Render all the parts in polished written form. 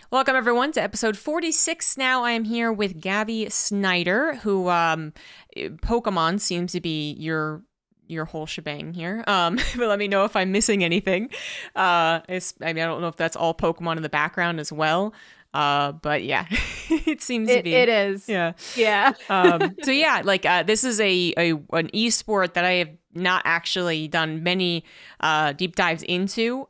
Welcome, everyone, to episode 46. Now I am here with Gabby Snyder, who Pokemon seems to be your whole shebang here. But let me know if I'm missing anything. I don't know if that's all Pokemon in the background as well. But yeah, it seems to It be. is. Yeah. Yeah. So yeah, this is an esport that I have not actually done many deep dives into.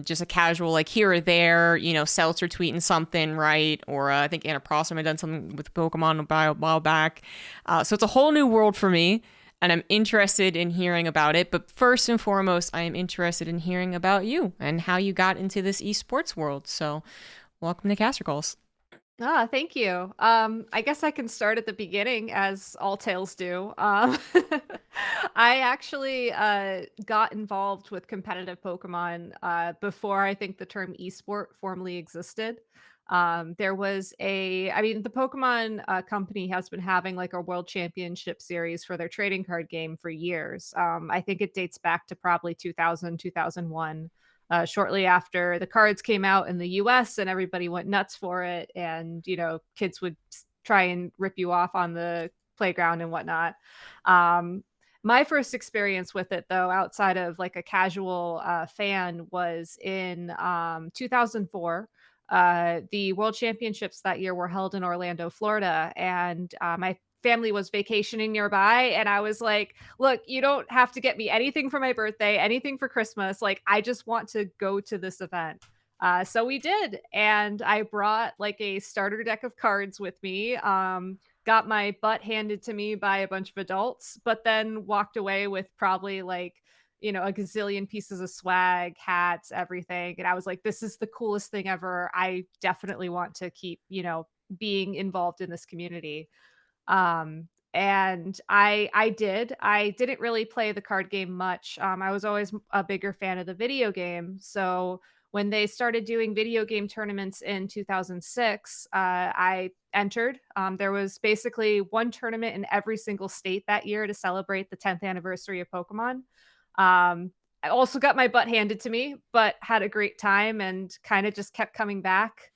Just a casual like here or there, Seltzer tweeting something, right? Or I think Anna Prosser had done something with Pokemon a while back. So it's a whole new world for me, and I'm interested in hearing about it. But first and foremost, I am interested in hearing about you and how you got into this esports world. So welcome to Caster Calls. Thank you. I guess I can start at the beginning, as all tales do. I actually got involved with competitive Pokemon before I think the term esport formally existed. There was the Pokemon company has been having like a world championship series for their trading card game for years. I think it dates back to probably 2000, 2001. Shortly after the cards came out in the US and everybody went nuts for it. And, kids would try and rip you off on the playground and whatnot. Um, my first experience with it, though, outside of like a casual fan, was in 2004. The World Championships that year were held in Orlando, Florida, and my family was vacationing nearby. And I was like, look, you don't have to get me anything for my birthday, anything for Christmas. Like, I just want to go to this event. So we did. And I brought like a starter deck of cards with me. Got my butt handed to me by a bunch of adults, but then walked away with probably like, a gazillion pieces of swag, hats, everything. And I was like, this is the coolest thing ever. I definitely want to keep, being involved in this community. And I did. I didn't really play the card game much. I was always a bigger fan of the video game. So when they started doing video game tournaments in 2006, I entered. There was basically one tournament in every single state that year to celebrate the 10th anniversary of Pokemon. I also got my butt handed to me, but had a great time and kind of just kept coming back.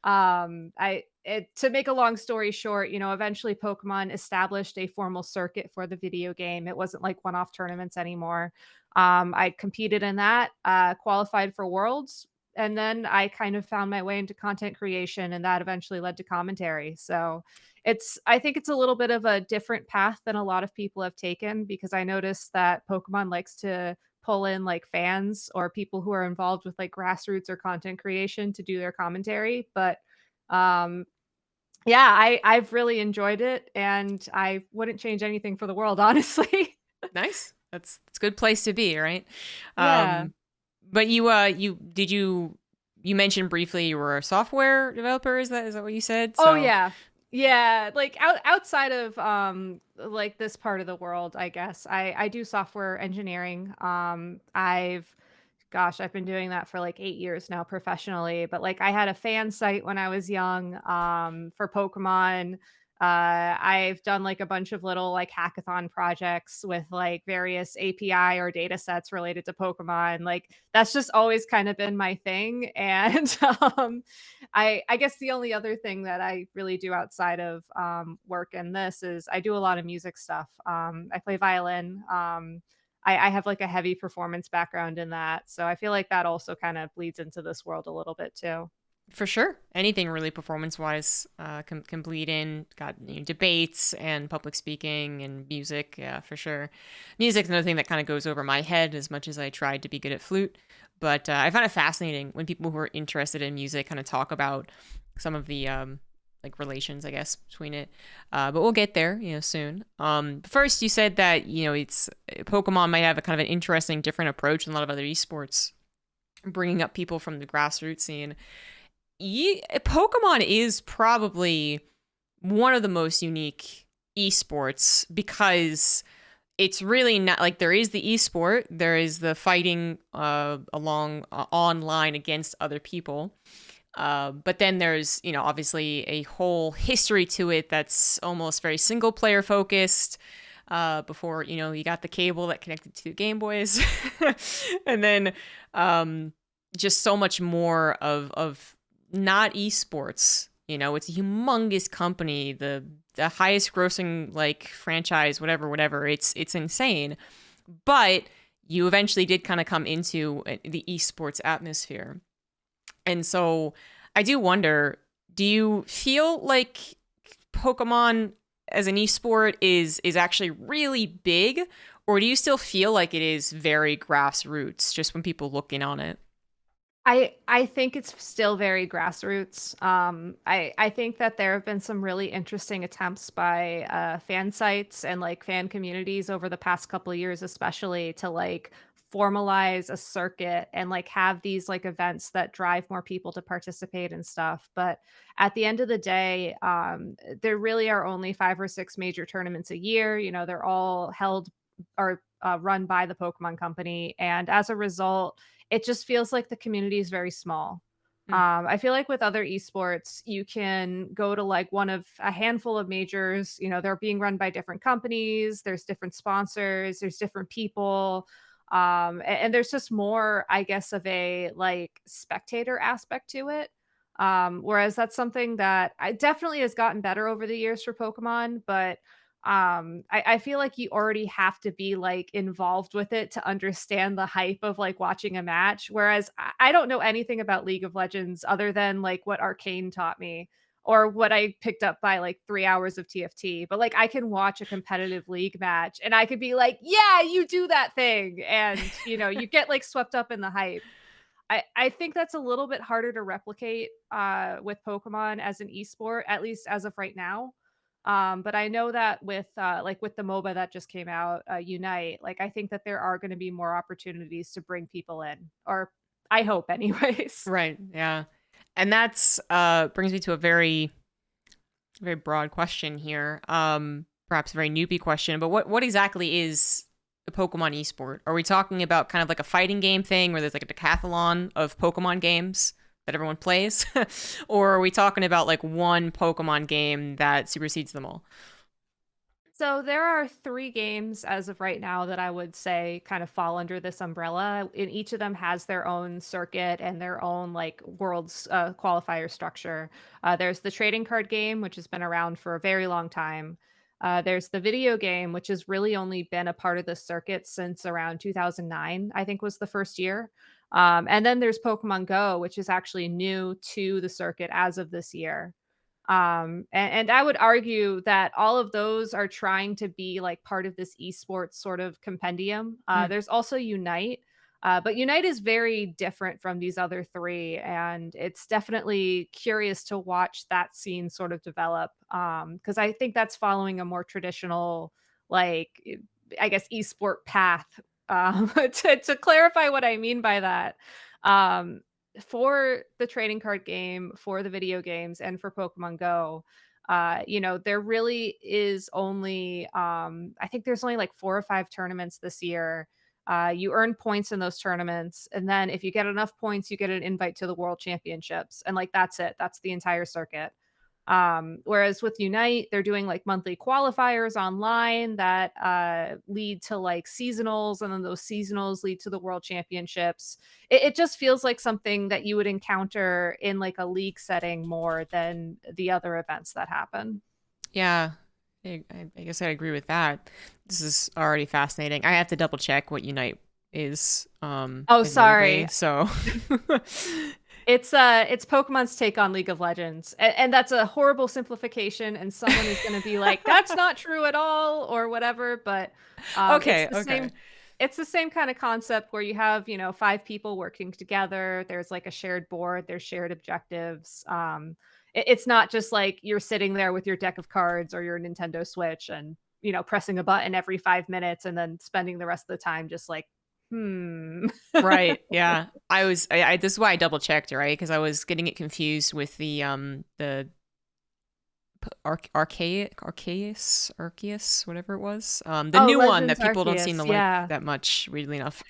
To make a long story short, eventually Pokemon established a formal circuit for the video game. It wasn't like one-off tournaments anymore. I competed in that, qualified for Worlds, and then I kind of found my way into content creation, and that eventually led to commentary. So I think it's a little bit of a different path than a lot of people have taken, because I noticed that Pokemon likes to pull in like fans or people who are involved with like grassroots or content creation to do their commentary. But um yeah, I've really enjoyed it, and I wouldn't change anything for the world, honestly. Nice. That's a good place to be, right? Yeah. Um, but you mentioned briefly you were a software developer? Is that what you said? Oh, So yeah. Yeah, like, outside of, like, this part of the world, I guess, I do software engineering. I've been doing that for, like, 8 years now professionally. But, like, I had a fan site when I was young, for Pokemon. I've done, like, a bunch of little, like, hackathon projects with, like, various API or data sets related to Pokemon. Like, that's just always kind of been my thing. And, I guess the only other thing that I really do outside of, work and this is I do a lot of music stuff. I play violin. I have like a heavy performance background in that, so I feel like that also kind of bleeds into this world a little bit too. for sure, anything really performance-wise can bleed in. Got debates and public speaking and music, yeah, for sure. Music's another thing that kind of goes over my head as much as I tried to be good at flute. But I find it fascinating when people who are interested in music kind of talk about some of the like relations, I guess, between it. But we'll get there, soon. First, you said that it's Pokemon might have a kind of an interesting, different approach than a lot of other esports, bringing up people from the grassroots scene. Pokemon is probably one of the most unique esports because it's really not like there is the esport, there is the fighting along online against other people. But then there's, obviously a whole history to it that's almost very single player focused. Before, you got the cable that connected to Game Boys. And then just so much more of not esports. You know, it's a humongous company, the highest grossing like franchise, whatever. It's insane. But you eventually did kind of come into the esports atmosphere. And so I do wonder, do you feel like Pokemon as an esport is actually really big, or do you still feel like it is very grassroots just when people look in on it? I think it's still very grassroots. I think that there have been some really interesting attempts by fan sites and like fan communities over the past couple of years, especially to like formalize a circuit and like have these like events that drive more people to participate and stuff. But at the end of the day, there really are only 5 or 6 major tournaments a year. You know, they're all held or run by the Pokemon Company, and as a result it just feels like the community is very small. Mm, I feel like with other esports, you can go to like one of a handful of majors. You know, they're being run by different companies. There's different sponsors. There's different people. And there's just more, I guess, of a like spectator aspect to it. Whereas that's something that I definitely has gotten better over the years for Pokemon, but I feel like you already have to be like involved with it to understand the hype of like watching a match. Whereas I don't know anything about League of Legends other than like what Arcane taught me or what I picked up by like 3 hours of TFT. But like I can watch a competitive league match and I could be like, yeah, you do that thing. And you know, you get like swept up in the hype. I think that's a little bit harder to replicate with Pokemon as an esport, at least as of right now. But I know that with like with the MOBA that just came out, Unite, like I think that there are going to be more opportunities to bring people in, or I hope, anyways. right. Yeah. And that's brings me to a very broad question here. Perhaps a very newbie question, but what exactly is a Pokemon esport? Are we talking about kind of like a fighting game thing where there's like a decathlon of Pokemon games that everyone plays? Or are we talking about like one Pokemon game that supersedes them all? So there are 3 games as of right now that I would say kind of fall under this umbrella. And each of them has their own circuit and their own like world's qualifier structure. There's the trading card game, which has been around for a very long time. There's the video game, which has really only been a part of the circuit since around 2009, I think was the first year. And then there's Pokemon Go, which is actually new to the circuit as of this year. And I would argue that all of those are trying to be like part of this esports sort of compendium. Mm, There's also Unite, but Unite is very different from these other 3, and it's definitely curious to watch that scene sort of develop. Because I think that's following a more traditional, like, I guess, esport path. To clarify what I mean by that, um, for the trading card game, for the video games, and for Pokemon Go, you know, there really is only, I think there's only like 4 or 5 tournaments this year. You earn points in those tournaments, and then if you get enough points, you get an invite to the World Championships, and like that's it. That's the entire circuit. Whereas with Unite, they're doing like monthly qualifiers online that lead to like seasonals, and then those seasonals lead to the world championships. It just feels like something that you would encounter in like a league setting more than the other events that happen. yeah. I guess I agree with that. This is already fascinating. I have to double check what Unite is, Oh, admittedly. sorry. So It's Pokemon's take on League of Legends. And that's a horrible simplification, and someone is going to be like, that's not true at all or whatever, but okay, okay. it's the same kind of concept where you have, you know, 5 people working together. There's like a shared board, there's shared objectives. It's not just like you're sitting there with your deck of cards or your Nintendo Switch and, you know, pressing a button every 5 minutes and then spending the rest of the time just like, hmm. Right. Yeah. I this is why I double checked, right? Because I was getting it confused with the Arceus, whatever it was. The Oh, new one that Legends people don't seem to Arceus. like Yeah. that much, weirdly enough.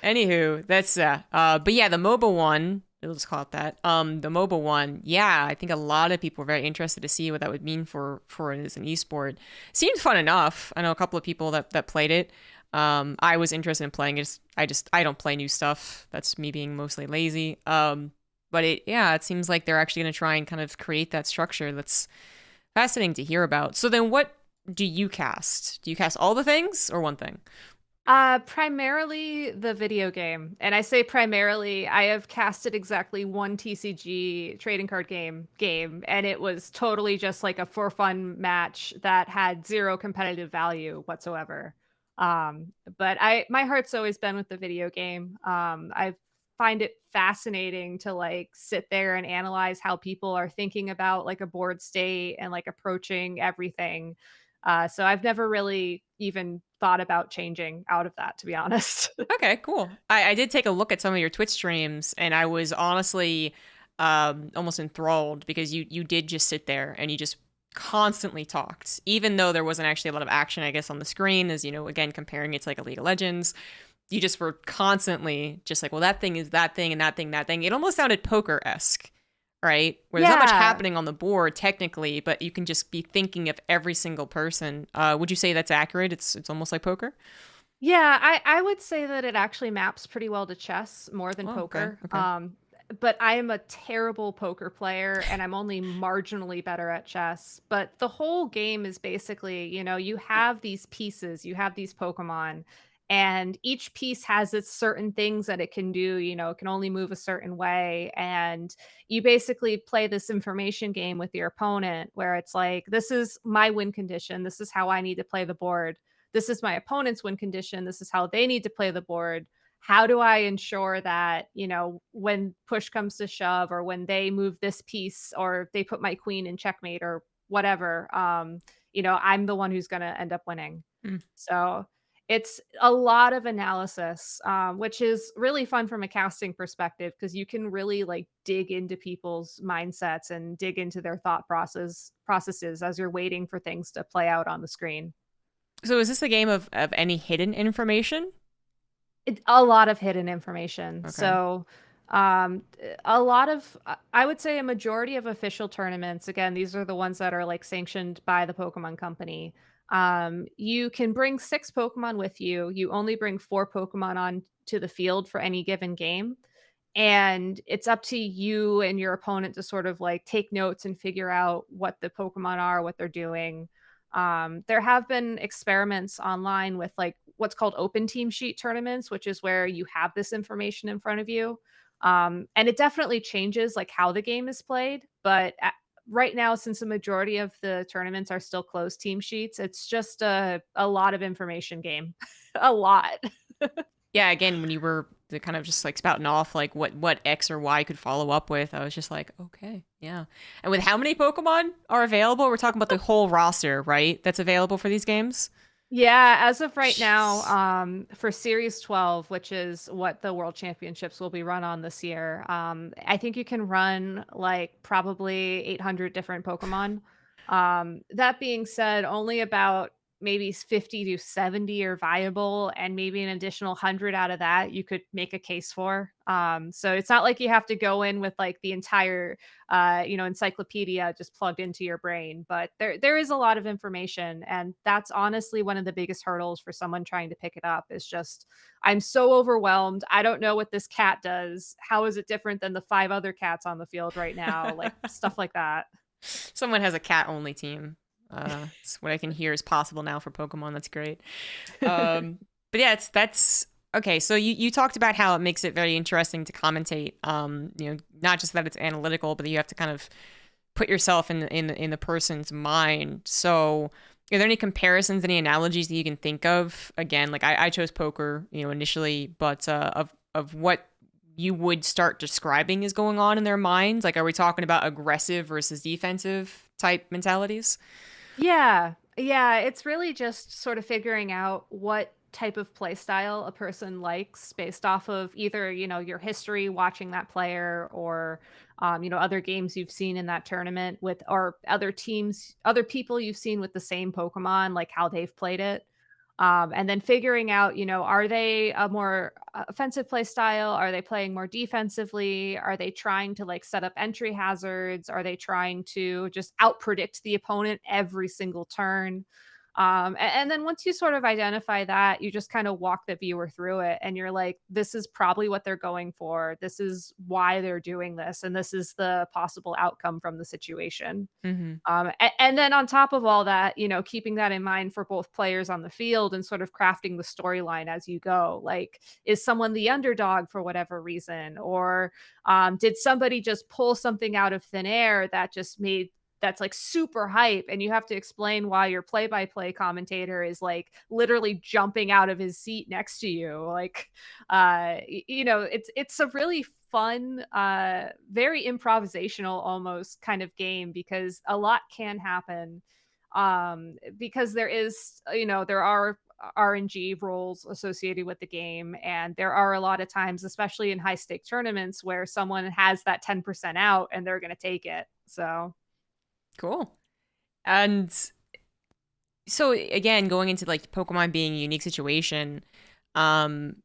Anywho, that's but yeah, the MOBA one, let's call it that. The MOBA one, yeah, I think a lot of people are very interested to see what that would mean for it as an esport. Seemed fun enough. I know a couple of people that played it. I was interested in playing it. I don't play new stuff. That's me being mostly lazy. But it seems like they're actually going to try and kind of create that structure. That's fascinating to hear about. So then what do you cast? Do you cast all the things or one thing? Primarily the video game. And I say primarily, I have casted exactly one TCG trading card game, and it was totally just like a for fun match that had zero competitive value whatsoever. But my heart's always been with the video game. I find it fascinating to like sit there and analyze how people are thinking about like a board state and like approaching everything. So I've never really even thought about changing out of that, to be honest. Okay, cool. I did take a look at some of your Twitch streams, and I was honestly almost enthralled because you did just sit there and you just constantly talked, even though there wasn't actually a lot of action, I guess, on the screen. As you know, again, comparing it to like a League of Legends, you just were constantly just like, well, that thing is that thing and that thing, that thing. It almost sounded poker esque, right? Where there's not much Yeah. happening on the board technically, but you can just be thinking of every single person. Would you say that's accurate? It's almost like poker. Yeah, I would say that it actually maps pretty well to chess more than Oh, okay, poker. okay. But I am a terrible poker player and I'm only marginally better at chess. But the whole game is basically, you have these pieces, you have these Pokemon, and each piece has its certain things that it can do, it can only move a certain way. And you basically play this information game with your opponent where it's like, this is my win condition, this is how I need to play the board, this is my opponent's win condition, this is how they need to play the board. How do I ensure that, when push comes to shove or when they move this piece or they put my queen in checkmate or whatever, I'm the one who's going to end up winning. Mm. So it's a lot of analysis, which is really fun from a casting perspective because you can really like dig into people's mindsets and dig into their thought processes as you're waiting for things to play out on the screen. So is this a game of any hidden information? A lot of hidden information. Okay. So, a lot of I would say a majority of official tournaments, again, these are the ones that are, like, sanctioned by the Pokemon Company. You can bring 6 Pokemon with you. You only bring 4 Pokemon on to the field for any given game, and it's up to you and your opponent to sort of, like, take notes and figure out what the Pokemon are, what they're doing. There have been experiments online with like what's called open team sheet tournaments, which is where you have this information in front of you. And it definitely changes like how the game is played. But right now, since the majority of the tournaments are still closed team sheets, it's just a lot of information game. A lot. Yeah, again, when you were the kind of just like spouting off like what X or Y could follow up with, I was just like, okay, yeah. And with how many Pokemon are available? We're talking about the whole roster, right? That's available for these games? Yeah, as of right now, Jeez. for Series 12, which is what the World Championships will be run on this year, I think you can run like probably 800 different Pokemon. That being said, only about maybe 50 to 70 are viable, and maybe an additional 100 out of that you could make a case for. So it's not like you have to go in with like the entire encyclopedia just plugged into your brain, but there is a lot of information, and that's honestly one of the biggest hurdles for someone trying to pick it up is just I'm so overwhelmed. I don't know what this cat does. How is it different than the 5 other cats on the field right now? Like stuff like that. Someone has a cat only team. It's what I can hear is possible now for Pokemon. That's great. But yeah, it's that's okay. So you talked about how it makes it very interesting to commentate. Not just that it's analytical, but that you have to kind of put yourself in the person's mind. So are there any comparisons, any analogies that you can think of? Again, like I chose poker, initially, but of what you would start describing is going on in their minds. Like, are we talking about aggressive versus defensive type mentalities? Yeah. Yeah, it's really just sort of figuring out what type of play style a person likes based off of either, your history watching that player or other games you've seen in that tournament with or other teams, other people you've seen with the same Pokemon, like how they've played it. And then figuring out, are they a more offensive play style? Are they playing more defensively? Are they trying to like set up entry hazards? Are they trying to just out predict the opponent every single turn? And then once you sort of identify that, you just kind of walk the viewer through it and you're like, this is probably what they're going for. This is why they're doing this. And this is the possible outcome from the situation. Hmm. And then on top of all that, keeping that in mind for both players on the field and sort of crafting the storyline as you go. Like, is someone the underdog for whatever reason? Or did somebody just pull something out of thin air that just made that's like super hype and you have to explain why your play-by-play commentator is like literally jumping out of his seat next to you, like it's a really fun, very improvisational almost kind of game because a lot can happen. Because there is, there are RNG roles associated with the game, and there are a lot of times, especially in high stake tournaments, where someone has that 10% out and they're going to take it. So, Cool. And so again, going into like Pokemon being a unique situation, um,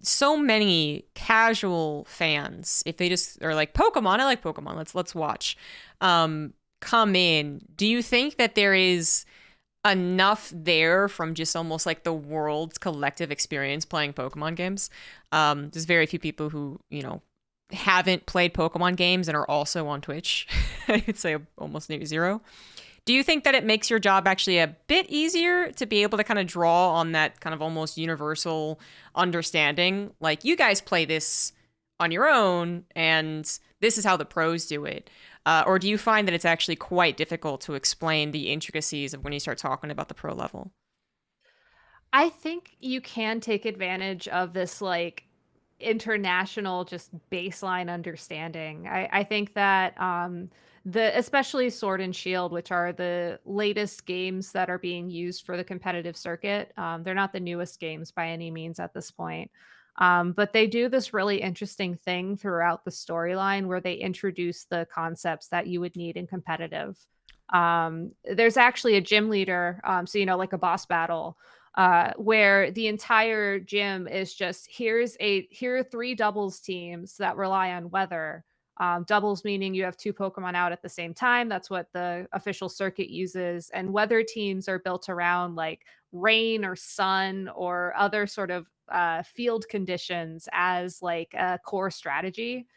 so many casual fans, if they just are like Pokemon, I like Pokemon, let's watch, come in. Do you think that there is enough there from just almost like the world's collective experience playing Pokemon games? There's very few people who, haven't played Pokemon games and are also on Twitch. I could say almost near zero. Do you think that it makes your job actually a bit easier to be able to kind of draw on that kind of almost universal understanding? Like, you guys play this on your own, and this is how the pros do it. Or do you find that it's actually quite difficult to explain the intricacies of when you start talking about the pro level? I think you can take advantage of this like international just baseline understanding. I think that the especially Sword and Shield, which are the latest games that are being used for the competitive circuit. They're not the newest games by any means at this point. But they do this really interesting thing throughout the storyline where they introduce the concepts that you would need in competitive. There's actually a gym leader, so like a boss battle, where the entire gym is just here are three doubles teams that rely on weather. Doubles meaning you have two Pokemon out at the same time. That's what the official circuit uses. And weather teams are built around like rain or sun or other sort of field conditions as like a core strategy.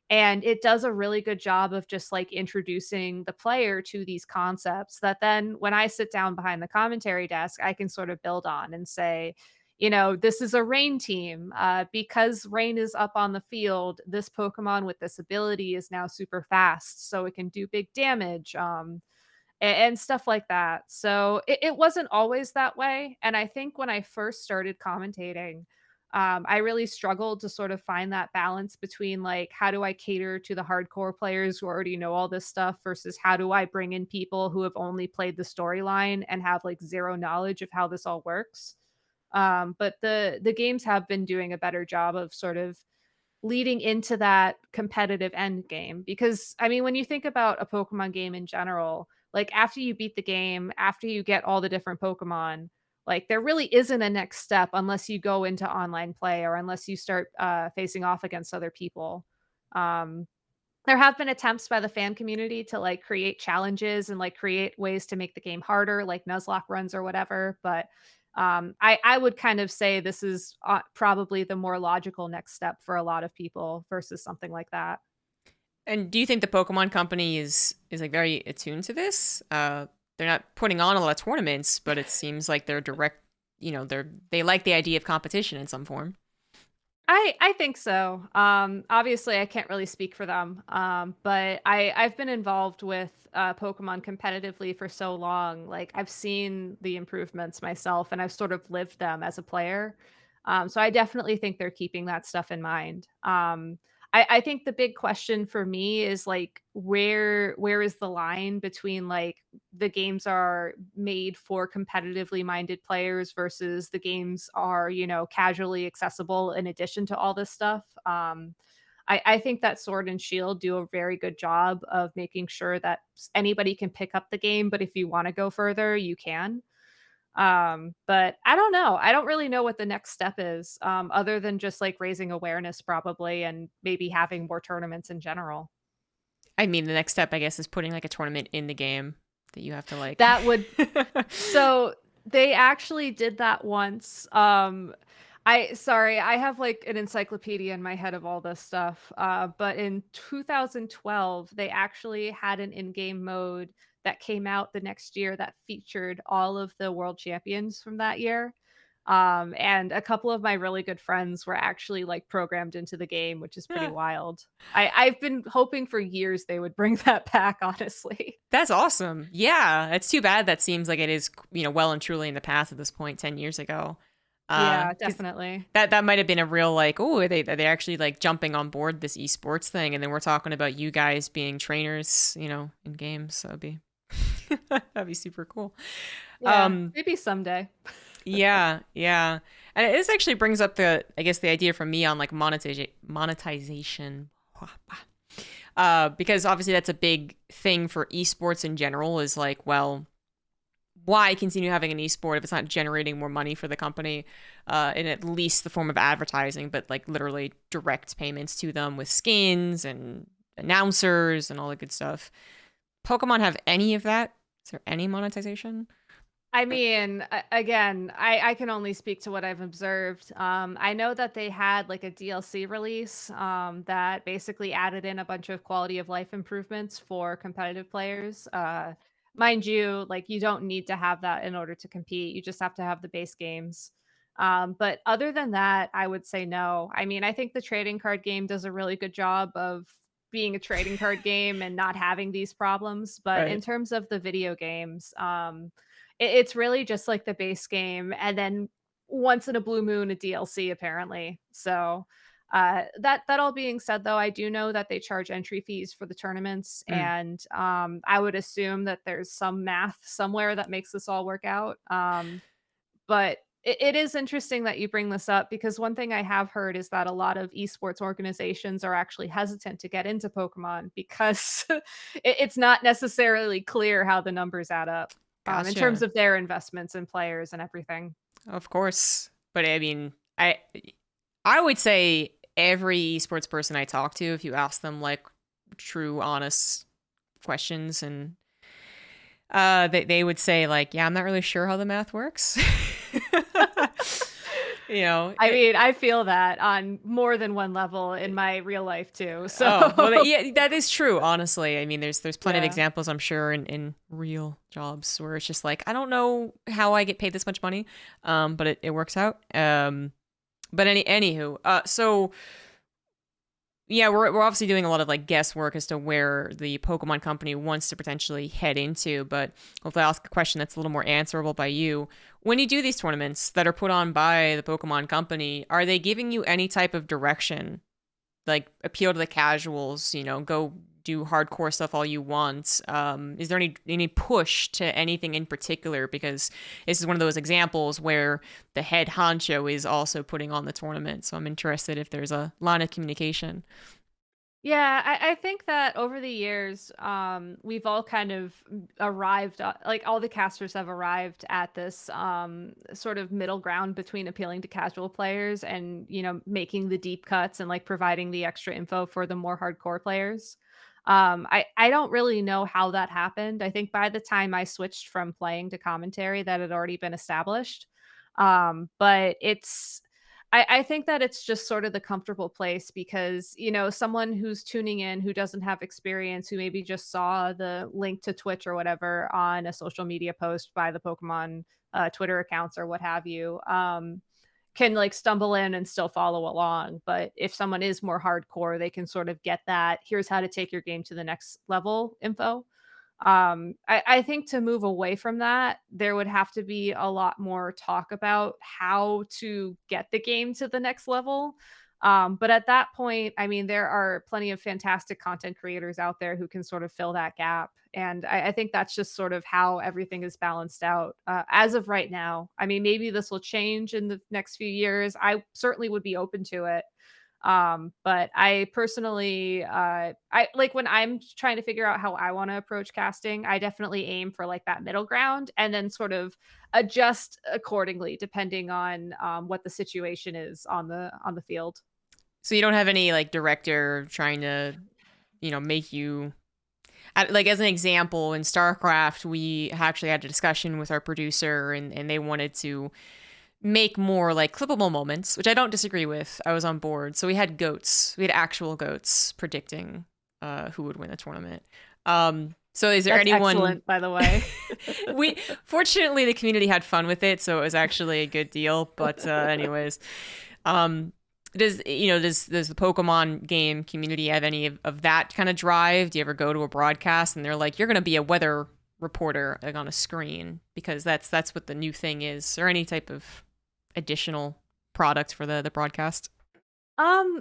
And it does a really good job of just like introducing the player to these concepts that then when I sit down behind the commentary desk, I can sort of build on and say, this is a rain team. Because rain is up on the field, this Pokemon with this ability is now super fast, so it can do big damage. And stuff like that. So it wasn't always that way. And I think when I first started commentating, I really struggled to sort of find that balance between like, how do I cater to the hardcore players who already know all this stuff versus how do I bring in people who have only played the storyline and have like zero knowledge of how this all works. But the games have been doing a better job of sort of leading into that competitive end game because I mean when you think about a Pokemon game in general, like after you beat the game, after you get all the different Pokemon, like there really isn't a next step unless you go into online play or unless you start facing off against other people. Um, there have been attempts by the fan community to like create challenges and like create ways to make the game harder, like Nuzlocke runs or whatever. But I would kind of say this is probably the more logical next step for a lot of people versus something like that. And do you think the Pokemon Company is like very attuned to this? They're not putting on a lot of tournaments, but it seems like they're direct. They like the idea of competition in some form. I think so. Obviously, I can't really speak for them, but I've been involved with Pokemon competitively for so long. Like I've seen the improvements myself, and I've sort of lived them as a player. So I definitely think they're keeping that stuff in mind. I think the big question for me is like where is the line between like the games are made for competitively minded players versus the games are, casually accessible in addition to all this stuff. I think that Sword and Shield do a very good job of making sure that anybody can pick up the game, but if you want to go further, you can. But I don't know. I don't really know what the next step is, other than just like raising awareness probably and maybe having more tournaments in general. I mean, the next step, I guess, is putting like a tournament in the game that you have to like. That would So they actually did that once. I have like an encyclopedia in my head of all this stuff. But in 2012, they actually had an in-game mode that came out the next year that featured all of the world champions from that year. And a couple of my really good friends were actually like programmed into the game, which is pretty wild. I've been hoping for years they would bring that back, honestly. That's awesome. Yeah, it's too bad that seems like it is, well and truly in the past at this point, 10 years ago. Yeah, 'Cause definitely. that might have been a real like, oh, are they actually like jumping on board this esports thing? And then we're talking about you guys being trainers, in games. So that'd be that'd be super cool. Yeah, Um, maybe someday. yeah, yeah. And this actually brings up I guess the idea from me on like monetization. Because obviously that's a big thing for esports in general is like, well, why continue having an esport if it's not generating more money for the company in at least the form of advertising, but like literally direct payments to them with skins and announcers and all the good stuff. Pokemon have any of that? Is there any monetization? I mean, again, I can only speak to what I've observed. I know that they had like a DLC release that basically added in a bunch of quality of life improvements for competitive players. Mind you, like you don't need to have that in order to compete. You just have to have the base games. But other than that, I would say no. I mean, I think the trading card game does a really good job of being a trading card game and not having these problems. But in Right. terms of the video games, it's really just like the base game, and then once in a blue moon, a DLC apparently. So, that all being said, though, I do know that they charge entry fees for the tournaments, Mm. and, I would assume that there's some math somewhere that makes this all work out. But it is interesting that you bring this up because one thing I have heard is that a lot of esports organizations are actually hesitant to get into Pokemon because it's not necessarily clear how the numbers add up, in terms Gotcha. of their investments in players and everything. Of course. But I mean, I would say every esports person I talk to, if you ask them like true, honest questions, and they would say like, yeah, I'm not really sure how the math works. you know, I it, mean, I feel that on more than one level in my real life too. oh well, So, yeah, that is true. Honestly, I mean, there's plenty of yeah. examples I'm sure in real jobs where it's just like I don't know how I get paid this much money, but it works out. But anywho, so yeah, we're obviously doing a lot of like guesswork as to where the Pokemon company wants to potentially head into, but hopefully I'll ask a question that's a little more answerable by you. When you do these tournaments that are put on by the Pokemon company, are they giving you any type of direction? Like appeal to the casuals, go do hardcore stuff all you want. Is there any push to anything in particular? Because this is one of those examples where the head honcho is also putting on the tournament. So I'm interested if there's a line of communication. Yeah, I think that over the years, we've all kind of arrived, like all the casters have arrived at this sort of middle ground between appealing to casual players and, making the deep cuts and like providing the extra info for the more hardcore players. I don't really know how that happened. I think by the time I switched from playing to commentary, that had already been established. But I think that it's just sort of the comfortable place because, someone who's tuning in who doesn't have experience, who maybe just saw the link to Twitch or whatever on a social media post by the Pokemon Twitter accounts or what have you, can like stumble in and still follow along. But if someone is more hardcore, they can sort of get that here's how to take your game to the next level info. I think to move away from that, there would have to be a lot more talk about how to get the game to the next level. But at that point, I mean, there are plenty of fantastic content creators out there who can sort of fill that gap. And I think that's just sort of how everything is balanced out as of right now. I mean, maybe this will change in the next few years. I certainly would be open to it. But I personally, I like when I'm trying to figure out how I want to approach casting, I definitely aim for like that middle ground and then sort of adjust accordingly depending on what the situation is on the field. So you don't have any like director trying to, make you. Like as an example, in StarCraft, we actually had a discussion with our producer, and they wanted to make more like clippable moments, which I don't disagree with. I was on board. So we had goats. We had actual goats predicting who would win the tournament. So is there That's anyone excellent, by the way. we fortunately the community had fun with it, so it was actually a good deal. But anyways, um does the Pokemon game community have any of that kind of drive? Do you ever go to a broadcast and they're like, you're gonna be a weather reporter like on a screen because that's what the new thing is, or any type of additional product for the broadcast?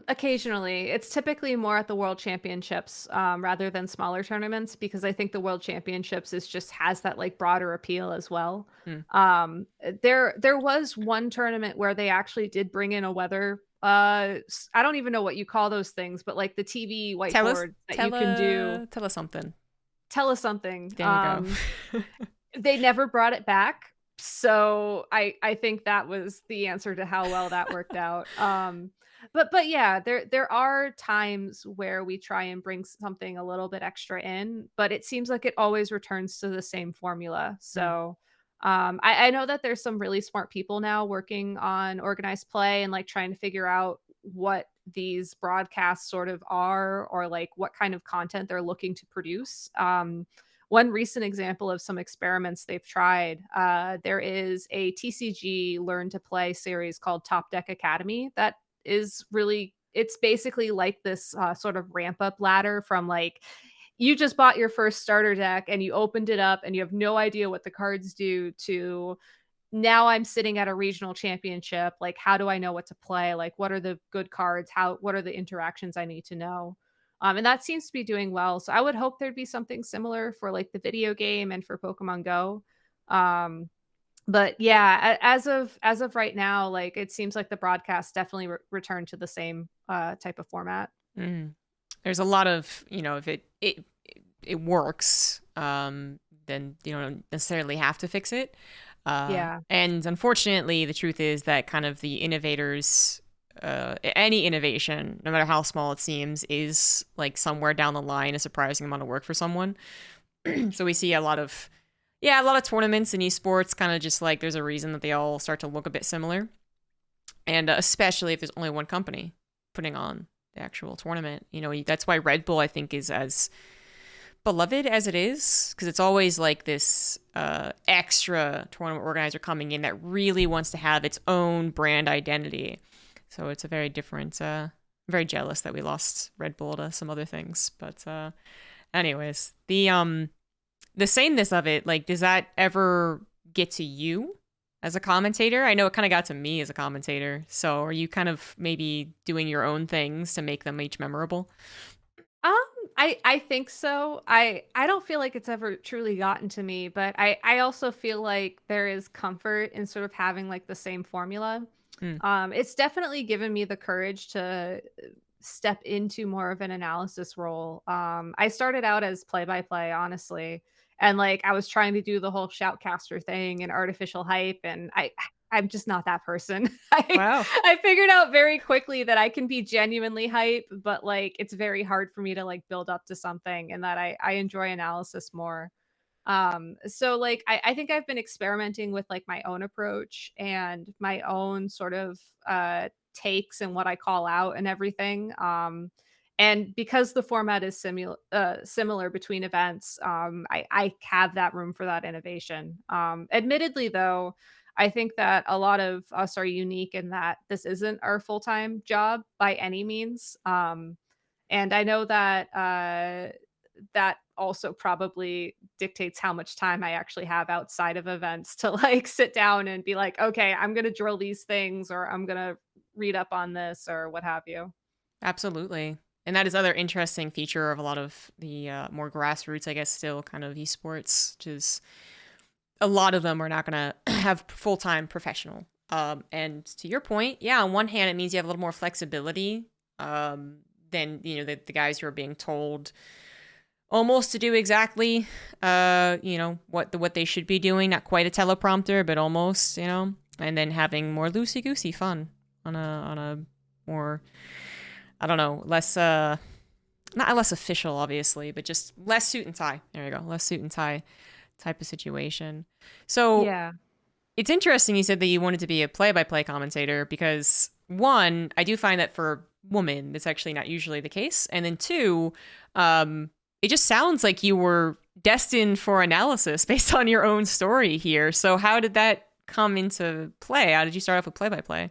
Occasionally. It's typically more at the World Championships, rather than smaller tournaments because I think the World Championships is just has that like broader appeal as well. Hmm. There was one tournament where they actually did bring in a weather I don't even know what you call those things, but like the TV Tell us, whiteboard that you can do. tell us something. Tell us something. There you go. They never brought it back. So I think that was the answer to how well that worked out. But yeah, there are times where we try and bring something a little bit extra in, but it seems like it always returns to the same formula. Hmm. So I know that there's some really smart people now working on organized play and like trying to figure out what these broadcasts sort of are or like what kind of content they're looking to produce. One recent example of some experiments they've tried, there is a TCG Learn to Play series called Top Deck Academy that is really it's basically like this sort of ramp up ladder from like you just bought your first starter deck and you opened it up and you have no idea what the cards do to now I'm sitting at a regional championship. Like, how do I know what to play? Like, what are the good cards? What are the interactions I need to know? And that seems to be doing well. So I would hope there'd be something similar for like the video game and for Pokemon Go. Um, but yeah, as of right now, like it seems like the broadcast definitely returned to the same type of format. Mm. There's a lot of, if it works, then you don't necessarily have to fix it. Yeah. And unfortunately, the truth is that kind of the innovators, any innovation, no matter how small it seems, is like somewhere down the line a surprising amount of work for someone. So we see a lot of tournaments in esports kind of just like there's a reason that they all start to look a bit similar. And especially if there's only one company putting on the actual tournament. That's why Red Bull, I think, is as beloved as it is, because it's always like this extra tournament organizer coming in that really wants to have its own brand identity. So it's a very different, I'm very jealous that we lost Red Bull to some other things. But anyways, the sameness of it, like, does that ever get to you as a commentator? I know it kind of got to me as a commentator. So are you kind of maybe doing your own things to make them each memorable? Um, I think so. I don't feel like it's ever truly gotten to me, but I also feel like there is comfort in sort of having like the same formula. Mm. It's definitely given me the courage to step into more of an analysis role. I started out as play-by-play, honestly, and like I was trying to do the whole shoutcaster thing and artificial hype, and I'm just not that person. Wow. I figured out very quickly that I can be genuinely hype, but like it's very hard for me to like build up to something, and that I enjoy analysis more. So like I think I've been experimenting with like my own approach and my own sort of takes and what I call out and everything. And because the format is similar between events, I have that room for that innovation. Admittedly, though, I think that a lot of us are unique in that this isn't our full time job by any means. And I know that that also probably dictates how much time I actually have outside of events to like sit down and be like, okay, I'm going to drill these things or I'm going to read up on this or what have you. Absolutely. And that is other interesting feature of a lot of the more grassroots, I guess, still kind of esports, which is a lot of them are not going to have full-time professional. And to your point, yeah, on one hand, it means you have a little more flexibility than, the guys who are being told almost to do exactly, what they should be doing. Not quite a teleprompter, but almost, and then having more loosey-goosey fun on a more, I don't know, less not less official, obviously, but just less suit and tie. There you go, less suit and tie type of situation. So Yeah. it's interesting you said that you wanted to be a play-by-play commentator because one, I do find that for women, that's actually not usually the case, and then two, it just sounds like you were destined for analysis based on your own story here. So how did that come into play? How did you start off with play-by-play?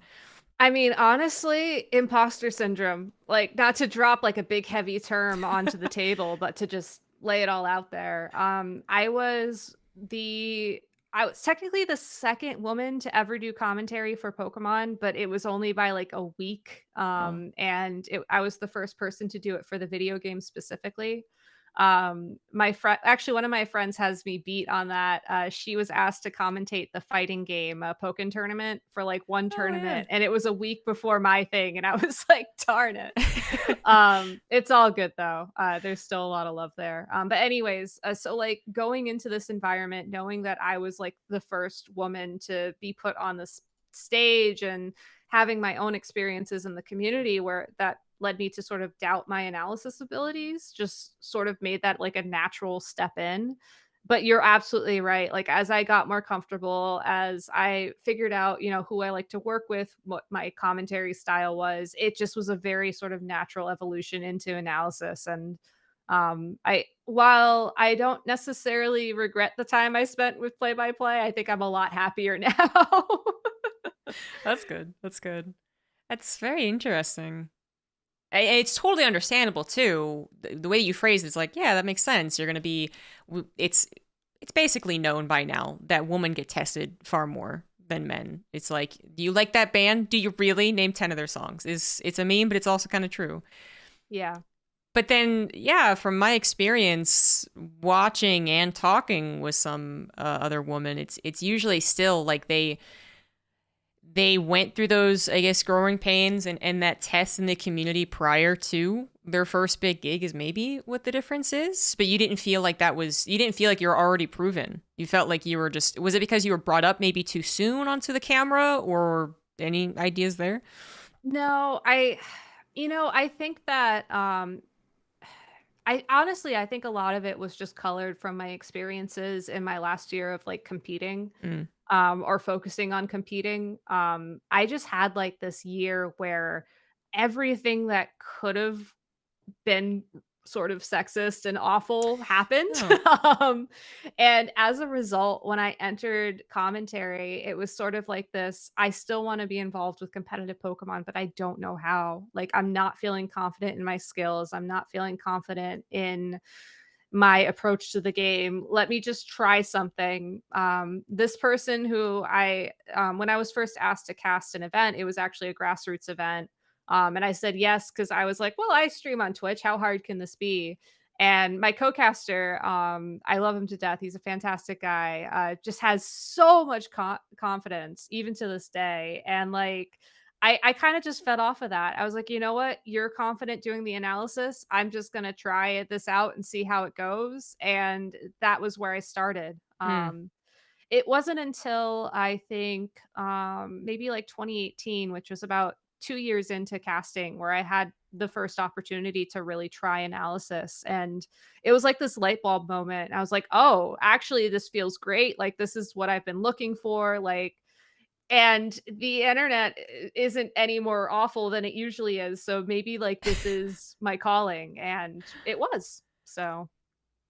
I mean, honestly, imposter syndrome. Like, not to drop like a big heavy term onto the table, but to just lay it all out there. The I was technically the second woman to ever do commentary for Pokemon, but it was only by like a week. Oh. I was the first person to do it for the video game specifically. My friend, actually, one of my friends has me beat on that. She was asked to commentate the fighting game, Pokken tournament for like one Oh yeah. tournament, and it was a week before my thing, and I was like, darn it. It's all good though. There's still a lot of love there. But anyways, so like going into this environment, knowing that I was like the first woman to be put on this stage and having my own experiences in the community where that led me to sort of doubt my analysis abilities, just sort of made that like a natural step in. But you're absolutely right. Like as I got more comfortable, as I figured out, who I like to work with, what my commentary style was, it just was a very sort of natural evolution into analysis. And I while I don't necessarily regret the time I spent with play by play, I think I'm a lot happier now. That's good. That's good. That's very interesting. It's totally understandable too. The way you phrase it's like, yeah, that makes sense. You're gonna be, it's basically known by now that women get tested far more than men. It's like, do you like that band? Do you really name 10 of their songs? It's a meme, but it's also kind of true. Yeah. But then, yeah, from my experience watching and talking with some other woman, it's usually still like they went through those, I guess, growing pains and that test in the community prior to their first big gig is maybe what the difference is. But you didn't feel like you didn't feel like you were already proven. You felt like you were just, was it because you were brought up maybe too soon onto the camera or any ideas there? No, I think that I honestly I think a lot of it was just colored from my experiences in my last year of like competing Mm. or focusing on competing. I just had like this year where everything that could have been sort of sexist and awful happened. Oh. um, and as a result, when I entered commentary, it was sort of like this I still want to be involved with competitive Pokemon, but I don't know how. Like, I'm not feeling confident in my skills. I'm not feeling confident in my approach to the game. Let me just try something. This person who when I was first asked to cast an event, it was actually a grassroots event. And I said yes because I was like, well, I stream on Twitch. How hard can this be? And my co-caster, I love him to death. He's a fantastic guy. Just has so much confidence, even to this day. And like, I kind of just fed off of that. I was like, you know what? You're confident doing the analysis. I'm just gonna try this out and see how it goes. And that was where I started. Mm. It wasn't until I think maybe like 2018, which was about 2 years into casting, where I had the first opportunity to really try analysis. And it was like this light bulb moment. I was like, oh, actually, this feels great. Like, this is what I've been looking for. Like, and the internet isn't any more awful than it usually is. So maybe like this is my calling. And it was. So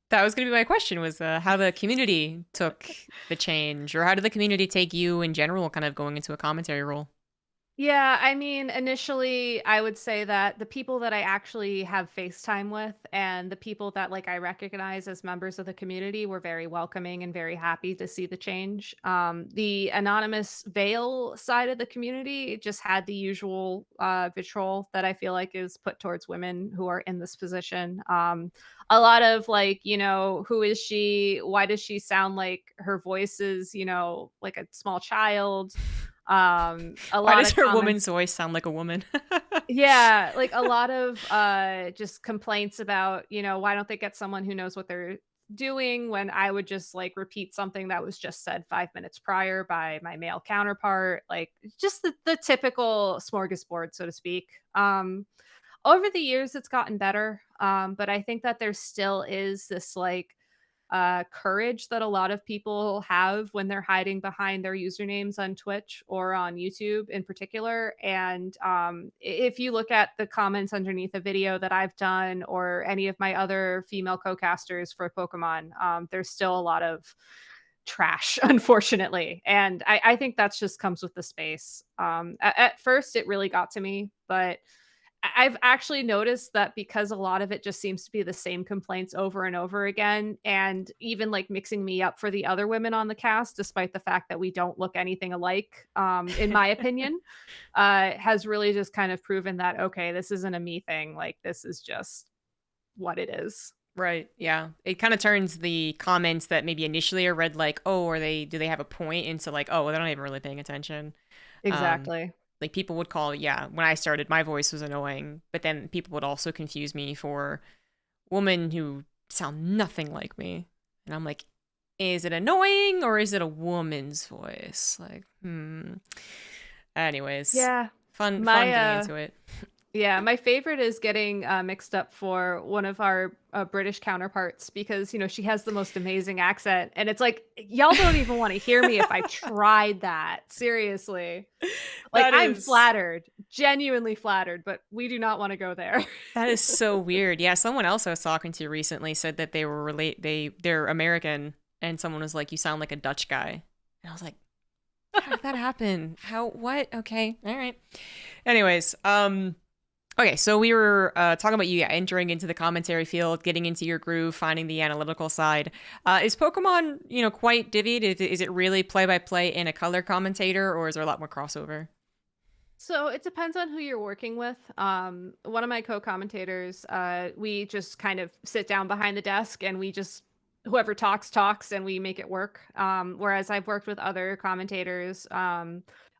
That was going to be my question was how the community took the change or how did the community take you in general kind of going into a commentary role? yeah, I mean, initially, I would say that the people that I actually have FaceTime with and the people that like I recognize as members of the community were very welcoming and very happy to see the change. The anonymous veil side of the community just had the usual vitriol that I feel like is put towards women who are in this position. A lot of like, who is she? Why does she sound like her voice is, like a small child? A Why lot does of her comments. woman's voice sound like a woman? Yeah, like a lot of just complaints about, why don't they get someone who knows what they're doing, when I would just like repeat something that was just said 5 minutes prior by my male counterpart, like just the typical smorgasbord, so to speak. Over the years, it's gotten better, but I think that there still is this, like, courage that a lot of people have when they're hiding behind their usernames on Twitch or on YouTube in particular. And if you look at the comments underneath a video that I've done or any of my other female co-casters for Pokemon, there's still a lot of trash, unfortunately. And I think that's just comes with the space. At first, it really got to me, but I've actually noticed that because a lot of it just seems to be the same complaints over and over again, and even, like, mixing me up for the other women on the cast, despite the fact that we don't look anything alike, in my opinion, has really just kind of proven that, okay, this isn't a me thing, like, this is just what it is. Right. Yeah. It kind of turns the comments that maybe initially are read like, oh, are they, do they have a point, into like, oh, well, they're not even really paying attention. Um, Exactly. like people would call, yeah, when I started, my voice was annoying, but then people would also confuse me for women who sound nothing like me. And I'm like, is it annoying or is it a woman's voice? Like, hmm. Anyways, Yeah. fun My, getting into it. Yeah, my favorite is getting, mixed up for one of our, British counterparts because, she has the most amazing accent, and it's like, y'all don't even wanna hear me if I tried that, seriously. Like, That I'm is flattered, genuinely flattered, but we do not wanna go there. that is so weird. Yeah, someone else I was talking to recently said that they're American, and someone was like, "You sound like a Dutch guy," and I was like, "How did that happen? How? What? Okay, all right." Anyways, okay, so we were talking about you, yeah, entering into the commentary field, getting into your groove, finding the analytical side. Is Pokemon, quite divvied? Is it really play by play and a color commentator, or is there a lot more crossover? So, it depends on who you're working with. One of my co-commentators, we just kind of sit down behind the desk and we just whoever talks, talks, and we make it work. Whereas I've worked with other commentators,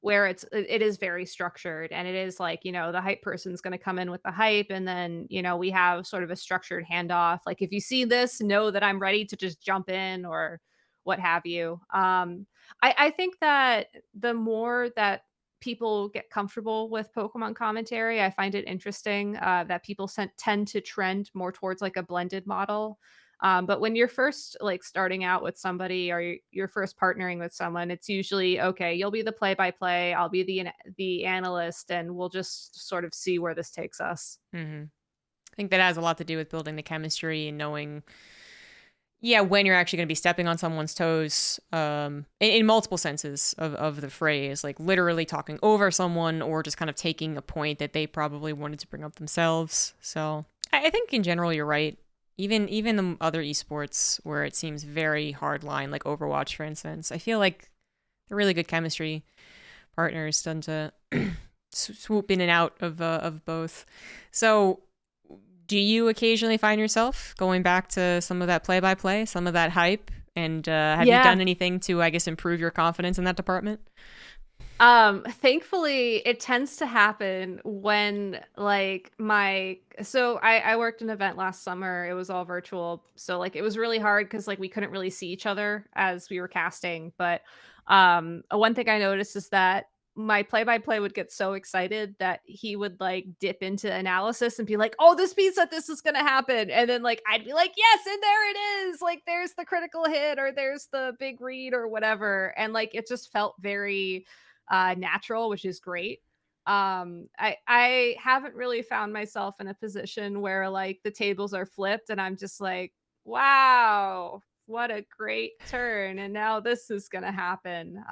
where it is very structured and it is like, the hype person's gonna come in with the hype, and then, we have sort of a structured handoff. Like, if you see this, know that I'm ready to just jump in or what have you. I think that the more that people get comfortable with Pokemon commentary, I find it interesting, that people tend to trend more towards, like, a blended model. But when you're first, like, starting out with somebody or you're first partnering with someone, it's usually, "Okay, you'll be the play-by-play, I'll be the analyst, and we'll just sort of see where this takes us." Hmm. I think that has a lot to do with building the chemistry and knowing, yeah, when you're actually going to be stepping on someone's toes, in multiple senses of the phrase, like literally talking over someone or just kind of taking a point that they probably wanted to bring up themselves. So I think in general you're right. Even the other esports where it seems very hard line, like Overwatch, for instance, I feel like they're really good chemistry partners, tend to swoop in and out of both. So do you occasionally find yourself going back to some of that play by play, some of that hype? And have you Yeah. done anything to, I guess, improve your confidence in that department? Thankfully, it tends to happen when, like, I worked an event last summer, it was all virtual, so, like, it was really hard because, like, we couldn't really see each other as we were casting, but, one thing I noticed is that my play-by-play would get so excited that he would, like, dip into analysis and be like, "Oh, this means that this is gonna happen," and then, like, I'd be like, "Yes, and there it is! Like, there's the critical hit, or there's the big read," or whatever, and, like, it just felt very natural, which is great. I haven't really found myself in a position where like the tables are flipped and I'm just like, wow, what a great turn, and now this is gonna happen.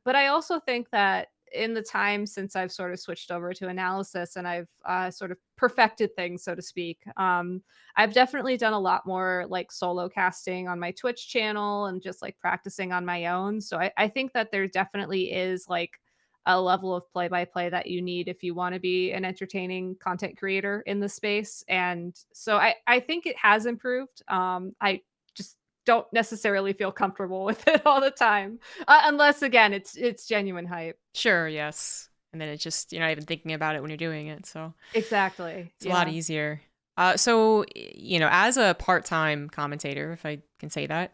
But I also think that in the time since I've sort of switched over to analysis and I've sort of perfected things, so to speak, I've definitely done a lot more like solo casting on my Twitch channel and just like practicing on my own. So I think that there definitely is like a level of play by play that you need if you want to be an entertaining content creator in the space. And so I think it has improved. I just don't necessarily feel comfortable with it all the time. Unless again, it's genuine hype. Sure, yes. And then it's just, you're not even thinking about it when you're doing it. So Exactly. it's a lot Yeah. easier. So, as a part-time commentator, if I can say that,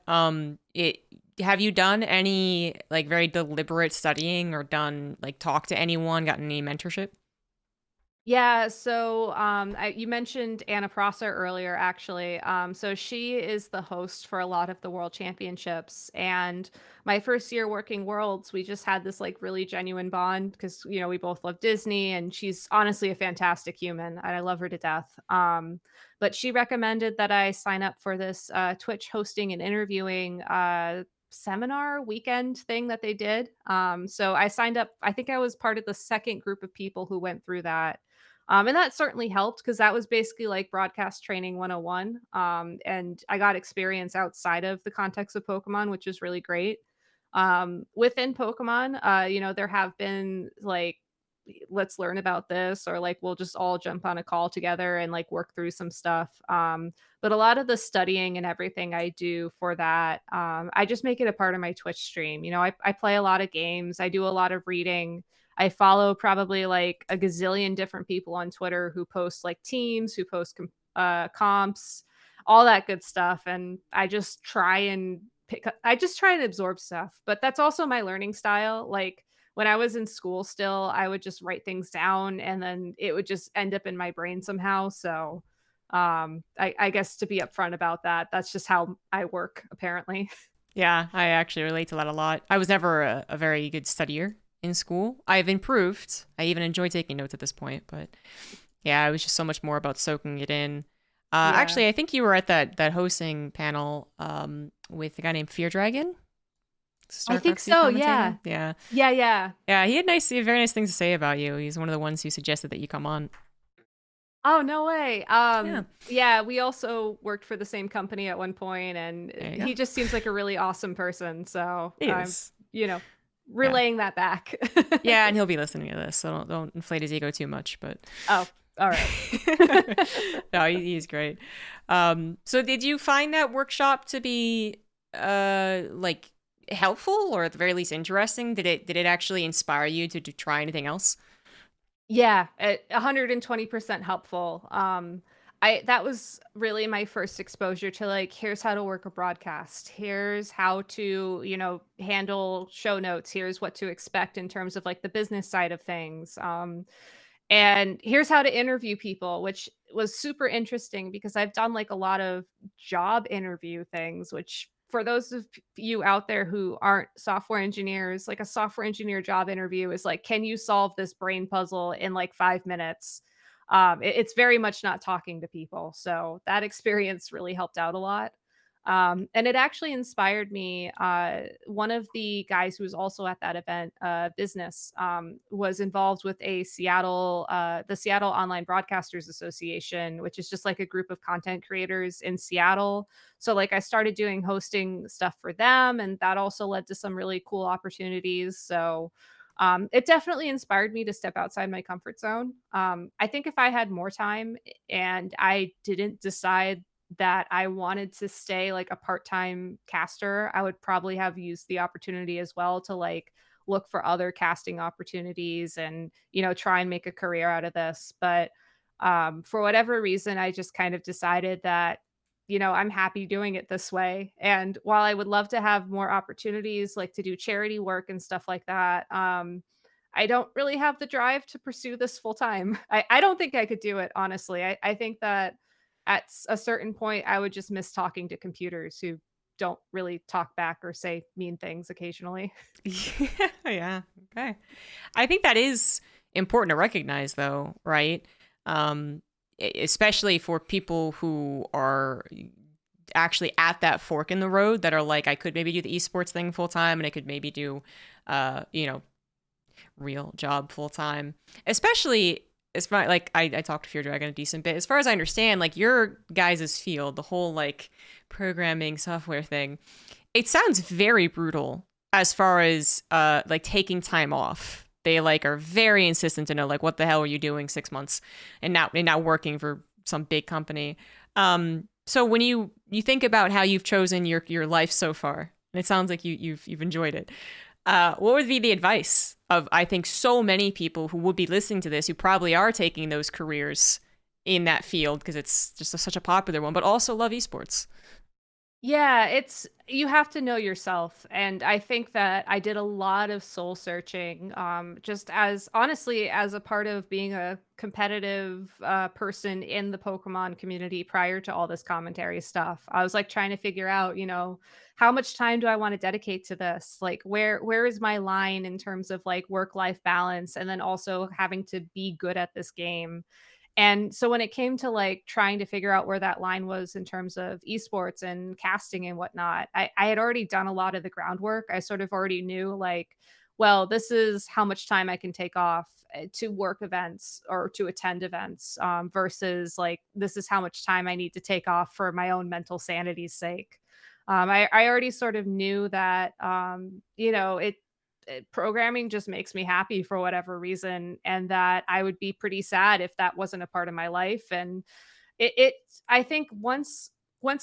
have you done any like very deliberate studying or done like talk to anyone, gotten any mentorship? Yeah, so you mentioned Anna Prosser earlier, actually. So she is the host for a lot of the world championships. And my first year working Worlds, we just had this like really genuine bond because, we both love Disney and she's honestly a fantastic human. And I love her to death. But she recommended that I sign up for this Twitch hosting and interviewing seminar weekend thing that they did. So I signed up. I think I was part of the second group of people who went through that, and that certainly helped because that was basically like broadcast training 101. And I got experience outside of the context of Pokemon, which is really great. Within Pokemon, there have been like, let's learn about this, or like we'll just all jump on a call together and like work through some stuff. But a lot of the studying and everything I do for that, I just make it a part of my Twitch stream. I play a lot of games, I do a lot of reading. I follow probably like a gazillion different people on Twitter who post like teams, who post comps, all that good stuff. And I just try and absorb stuff. But that's also my learning style. Like when I was in school still, I would just write things down and then it would just end up in my brain somehow. So I guess to be upfront about that, that's just how I work, apparently. Yeah, I actually relate to that a lot. I was never a very good studier in school. I've improved. I even enjoy taking notes at this point, but yeah, it was just so much more about soaking it in. Yeah. Actually, I think you were at that hosting panel with a guy named Fear Dragon, I think StarCraft so. commentator. Yeah. Yeah, Yeah. Yeah. yeah, he had very nice things to say about you. He's one of the ones who suggested that you come on. Oh, no way. Yeah, Yeah, we also worked for the same company at one point, and there you go. he just seems like a really awesome person. So He I'm, is. you know, Yeah, relaying that back. yeah, and he'll be listening to this, so don't inflate his ego too much. But Oh, all right. no, he's great. So did you find that workshop to be like helpful or at the very least interesting? Did it actually inspire you to try anything else? Yeah, 120% helpful. I that was really my first exposure to like, here's how to work a broadcast. Here's how to, handle show notes. Here's what to expect in terms of like the business side of things. And here's how to interview people, which was super interesting because I've done like a lot of job interview things, which for those of you out there who aren't software engineers, like a software engineer job interview is like, can you solve this brain puzzle in like 5 minutes? It's very much not talking to people. So that experience really helped out a lot. And it actually inspired me. One of the guys who was also at that event, business, was involved with the Seattle Online Broadcasters Association, which is just like a group of content creators in Seattle. So, like, I started doing hosting stuff for them, and that also led to some really cool opportunities. So, it definitely inspired me to step outside my comfort zone. I think if I had more time and I didn't decide that I wanted to stay like a part-time caster, I would probably have used the opportunity as well to like look for other casting opportunities and, try and make a career out of this. But for whatever reason, I just kind of decided that, I'm happy doing it this way. And while I would love to have more opportunities like to do charity work and stuff like that, I don't really have the drive to pursue this full time. I don't think I could do it, honestly. I think that a certain point, I would just miss talking to computers who don't really talk back or say mean things occasionally. Yeah, yeah. Okay. I think that is important to recognize though, right? Especially for people who are actually at that fork in the road that are like, I could maybe do the esports thing full time and I could maybe do, you know, real job full time. Especially as far like I talked to Fear Dragon a decent bit. As far as I understand, like your guys' field, the whole like programming software thing, it sounds very brutal as far as like taking time off. They like are very insistent to know like what the hell are you doing 6 months and now working for some big company. So when you think about how you've chosen your life so far, and it sounds like you've enjoyed it. What would be the advice of I think so many people who would be listening to this who probably are taking those careers in that field because it's just such a popular one, but also love esports? Yeah, it's you have to know yourself, and I think that I did a lot of soul searching, just as honestly as a part of being a competitive person in the Pokemon community prior to all this commentary stuff. I was like trying to figure out, how much time do I want to dedicate to this? Like, where is my line in terms of like work life balance, and then also having to be good at this game. And so when it came to like trying to figure out where that line was in terms of esports and casting and whatnot, I had already done a lot of the groundwork. I sort of already knew like, well, this is how much time I can take off to work events or to attend events versus like, this is how much time I need to take off for my own mental sanity's sake. I already sort of knew that, programming just makes me happy for whatever reason, and that I would be pretty sad if that wasn't a part of my life. And it I think once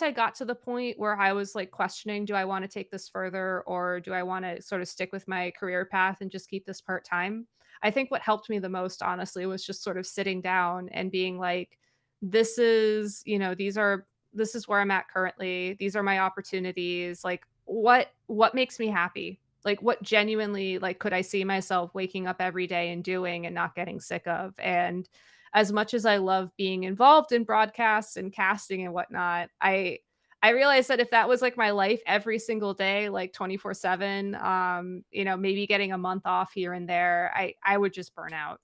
I got to the point where I was like questioning, do I want to take this further or do I want to sort of stick with my career path and just keep this part time? I think what helped me the most, honestly, was just sort of sitting down and being like, this is, this is where I'm at currently. These are my opportunities. Like what makes me happy? Like what genuinely like could I see myself waking up every day and doing and not getting sick of? And as much as I love being involved in broadcasts and casting and whatnot, I realized that if that was like my life every single day, like 24/7, maybe getting a month off here and there, I would just burn out.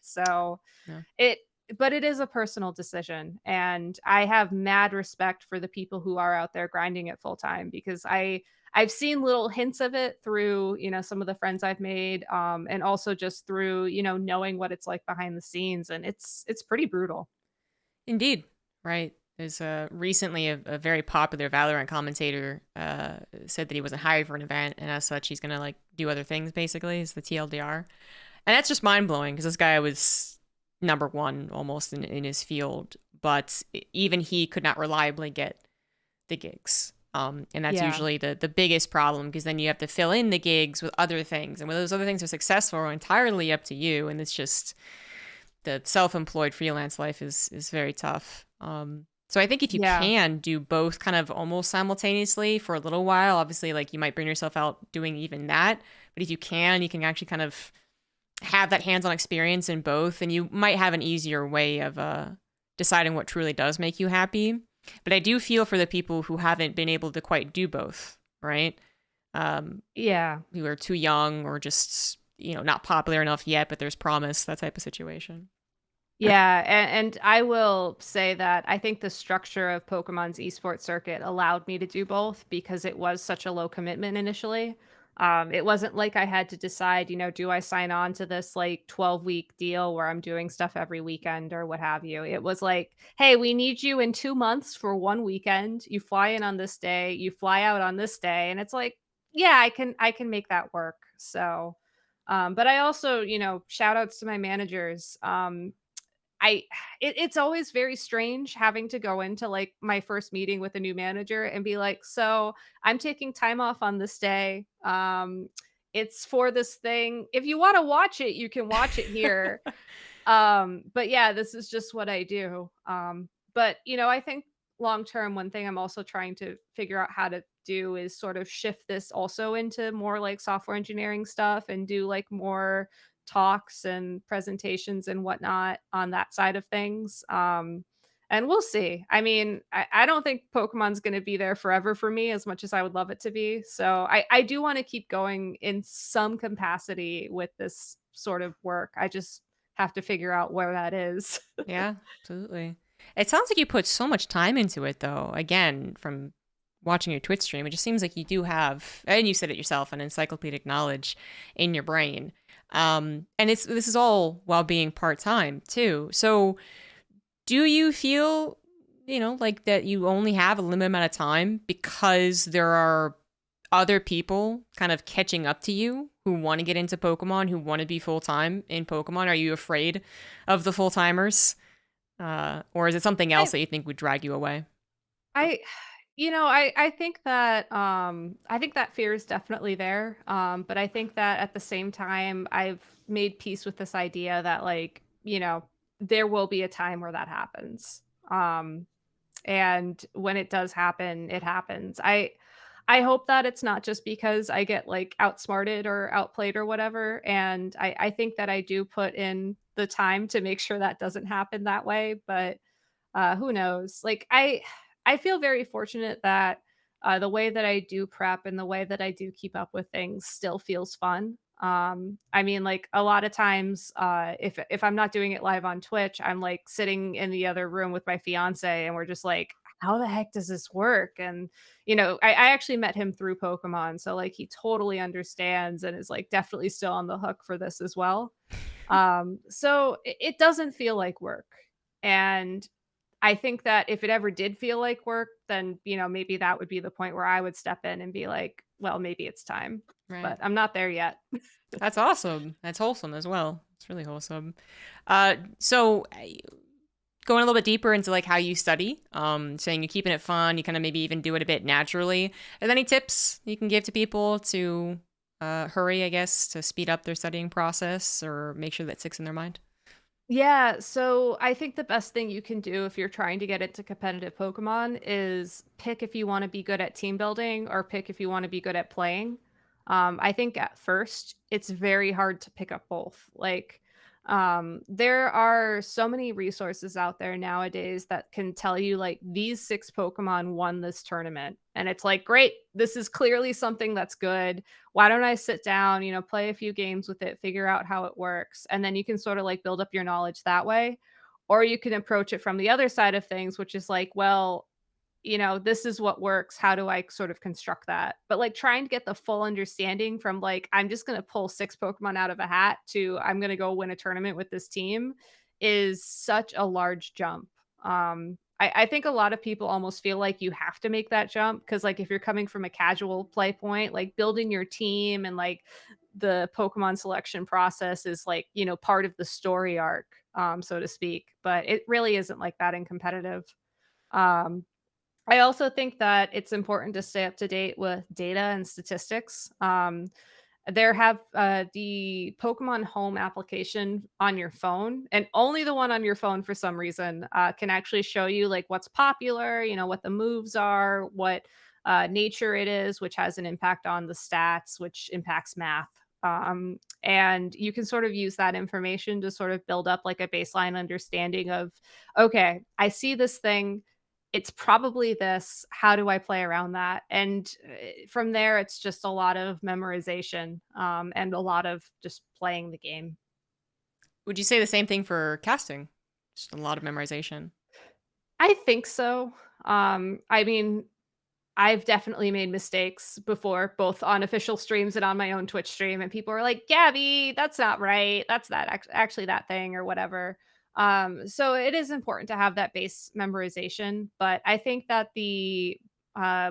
So Yeah. it but it is a personal decision, and I have mad respect for the people who are out there grinding it full time because I've seen little hints of it through, some of the friends I've made, and also just through, knowing what it's like behind the scenes, and it's pretty brutal. Indeed. Right. There's recently a very popular Valorant commentator said that he wasn't hired for an event, and as such, he's gonna like do other things. Basically, is the TLDR, and that's just mind blowing because this guy was number one almost in his field, but even he could not reliably get the gigs. And that's Yeah. usually the biggest problem because then you have to fill in the gigs with other things, and when those other things are successful, are entirely up to you, and it's just the self-employed freelance life is very tough. So I think if you Yeah. can do both kind of almost simultaneously for a little while, obviously like you might burn yourself out doing even that, but if you can actually kind of have that hands-on experience in both, and you might have an easier way of deciding what truly does make you happy. But I do feel for the people who haven't been able to quite do both, right? Yeah. Who are too young or just not popular enough yet, but there's promise, that type of situation. Yeah, and I will say that I think the structure of Pokemon's esports circuit allowed me to do both because it was such a low commitment initially. It wasn't like I had to decide, do I sign on to this like 12-week deal where I'm doing stuff every weekend or what have you. It was like, hey, we need you in 2 months for one weekend. You fly in on this day, you fly out on this day, and it's like, yeah, I can make that work. So, but I also, shout outs to my managers. I it's always very strange having to go into, like, my first meeting with a new manager and be like, "So, I'm taking time off on this day. It's for this thing. If you wanna watch it, you can watch it here." But yeah, this is just what I do. But, I think long term, one thing I'm also trying to figure out how to do is sort of shift this also into more like software engineering stuff and do like more talks and presentations and whatnot on that side of things. And we'll see. I mean, I don't think Pokemon's going to be there forever for me as much as I would love it to be. So I do want to keep going in some capacity with this sort of work. I just have to figure out where that is. Yeah, absolutely. It sounds like you put so much time into it, though. Again, from watching your Twitch stream, it just seems like you do have, and you said it yourself, an encyclopedic knowledge in your brain. And this is all while being part time too. So, do you feel, like that you only have a limited amount of time because there are other people kind of catching up to you who want to get into Pokemon, who want to be full time in Pokemon? Are you afraid of the full timers? Or is it something else I that you think would drag you away? I I think that I think that fear is definitely there. But I think that at the same time I've made peace with this idea that like, there will be a time where that happens. Um And when it does happen, it happens. I hope that it's not just because I get, like, outsmarted or outplayed or whatever, and I think that I do put in the time to make sure that doesn't happen that way, but, who knows? Like, I feel very fortunate that, the way that I do prep and the way that I do keep up with things still feels fun. I mean, like, a lot of times, if I'm not doing it live on Twitch, I'm, like, sitting in the other room with my fiancé, and we're just like, "How the heck does this work?" And, I actually met him through Pokemon, so, like, he totally understands and is, like, definitely still on the hook for this as well. So it doesn't feel like work, and I think that if it ever did feel like work, then, maybe that would be the point where I would step in and be like, "Well, maybe it's time." Right. But I'm not there yet. That's awesome. That's wholesome as well. It's really wholesome. So going a little bit deeper into like how you study, saying you're keeping it fun, you kind of maybe even do it a bit naturally. Are there any tips you can give to people to hurry, I guess, to speed up their studying process or make sure that sticks in their mind? Yeah, so I think the best thing you can do if you're trying to get into competitive Pokemon is pick if you want to be good at team building or pick if you want to be good at playing. I think at first it's very hard to pick up both. Like, there are so many resources out there nowadays that can tell you like these six Pokemon won this tournament, and it's like, great, this is clearly something that's good. Why don't I sit down, play a few games with it, figure out how it works, and then you can sort of like build up your knowledge that way. Or you can approach it from the other side of things, which is like, well, this is what works. How do I sort of construct that? But like trying to get the full understanding from like, I'm just going to pull six Pokemon out of a hat to I'm going to go win a tournament with this team is such a large jump. I think a lot of people almost feel like you have to make that jump because, like, if you're coming from a casual play point, like building your team and like the Pokemon selection process is like, part of the story arc, so to speak. But it really isn't like that in competitive. Um, I also think that it's important to stay up to date with data and statistics. There have the Pokemon Home application on your phone, and only the one on your phone for some reason can actually show you like what's popular, what the moves are, what nature it is, which has an impact on the stats, which impacts math. And you can sort of use that information to sort of build up like a baseline understanding of, okay, I see this thing, it's probably this. How do I play around that? And from there, it's just a lot of memorization and a lot of just playing the game. Would you say the same thing for casting? Just a lot of memorization. I think so. I mean, I've definitely made mistakes before, both on official streams and on my own Twitch stream, and people are like, "Gabby, that's not right. That's that actually that thing or whatever." So it is important to have that base memorization, but I think that the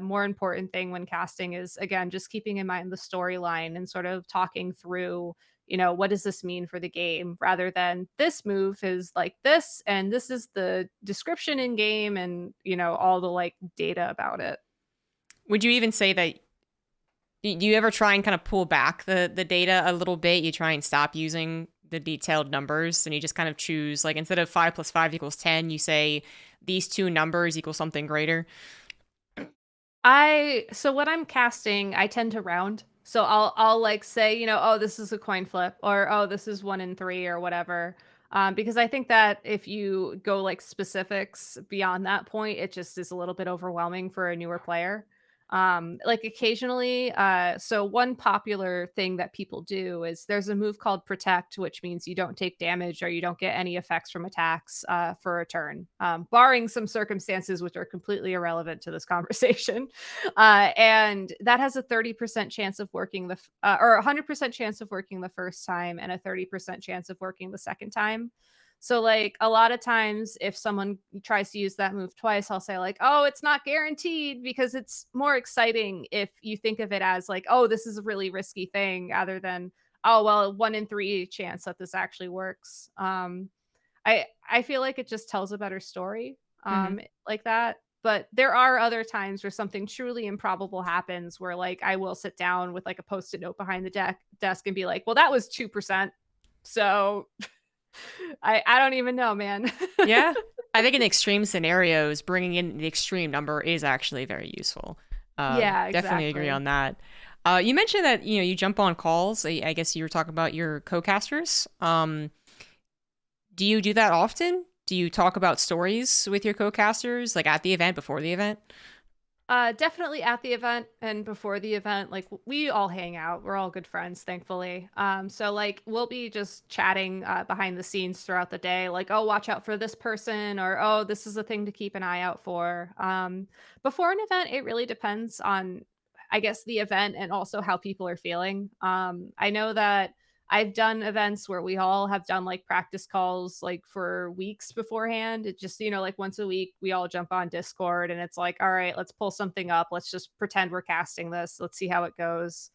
more important thing when casting is again just keeping in mind the storyline and sort of talking through, what does this mean for the game, rather than this move is like this, and this is the description in game, and all the like data about it. Would you even say that do you ever try and kind of pull back the data a little bit? You try and stop using the detailed numbers and you just kind of choose like instead of 5 plus 5 equals 10, you say these two numbers equal something greater. So when I'm casting, I tend to round. So I'll like say, oh, this is a coin flip, or oh, this is 1 in 3 or whatever. Because I think that if you go like specifics beyond that point, it just is a little bit overwhelming for a newer player. Like occasionally, so one popular thing that people do is there's a move called protect, which means you don't take damage or you don't get any effects from attacks for a turn, barring some circumstances which are completely irrelevant to this conversation. And that has a 30% chance of working or 100% chance of working the first time and a 30% chance of working the second time. So, like, a lot of times, if someone tries to use that move twice, I'll say, like, oh, it's not guaranteed, because it's more exciting if you think of it as, like, oh, this is a really risky thing, rather than, oh, well, 1 in 3 chance that this actually works. I feel like it just tells a better story, Hmm. like that. But there are other times where something truly improbable happens where, like, I will sit down with, like, a Post-it note behind the desk and be like, "Well, that was 2%, so I don't even know, man." Yeah. I think in extreme scenarios, bringing in the extreme number is actually very useful. Yeah, Definitely agree exactly. on that. You mentioned that you jump on calls. I guess you were talking about your co-casters. Do you do that often? Do you talk about stories with your co-casters, like at the event, before the event? Definitely at the event and before the event, like we all hang out. We're all good friends, thankfully. So like we'll be just chatting behind the scenes throughout the day, like, oh, watch out for this person, or oh, this is a thing to keep an eye out for. Before an event, it really depends on, I guess, the event and also how people are feeling. I know that I've done events where we all have done like practice calls like for weeks beforehand. It just, like once a week we all jump on Discord and it's like, all right, let's pull something up. Let's just pretend we're casting this. Let's see how it goes.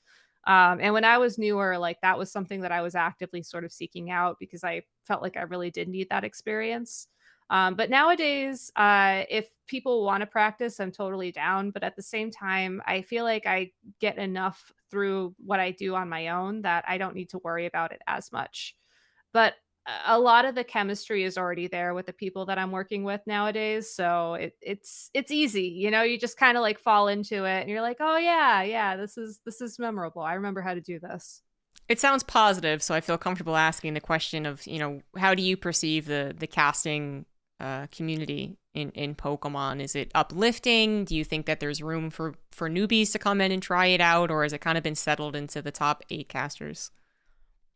And when I was newer, like that was something that I was actively sort of seeking out because I felt like I really did need that experience. But nowadays, if people want to practice, I'm totally down. But at the same time, I feel like I get enough through what I do on my own that I don't need to worry about it as much. But a lot of the chemistry is already there with the people that I'm working with nowadays, so it's easy, you just kind of like fall into it and you're like, "Oh yeah, yeah, this is memorable. I remember how to do this." It sounds positive, so I feel comfortable asking the question of, how do you perceive the casting community in Pokemon? Is it uplifting? Do you think that there's room for newbies to come in and try it out, or has it kind of been settled into the top 8 casters?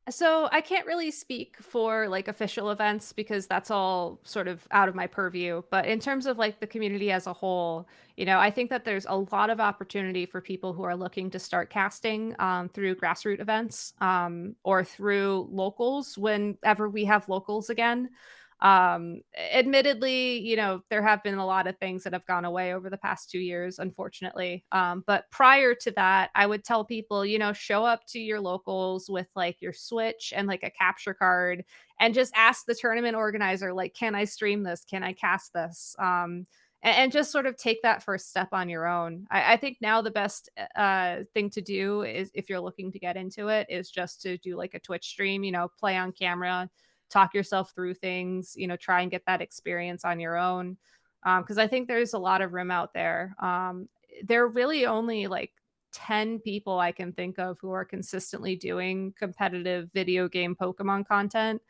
So I can't really speak for like official events because that's all sort of out of my purview. But in terms of like the community as a whole, I think that there's a lot of opportunity for people who are looking to start casting through grassroots events or through locals whenever we have locals again. Admittedly, there have been a lot of things that have gone away over the past 2 years, unfortunately. But prior to that, I would tell people, show up to your locals with like your Switch and like a capture card and just ask the tournament organizer, like, can I stream this? Can I cast this? And just sort of take that first step on your own. I think now the best thing to do is if you're looking to get into it is just to do like a Twitch stream, play on camera, talk yourself through things, try and get that experience on your own. Because I think there's a lot of room out there. There are really only like 10 people I can think of who are consistently doing competitive video game Pokemon content,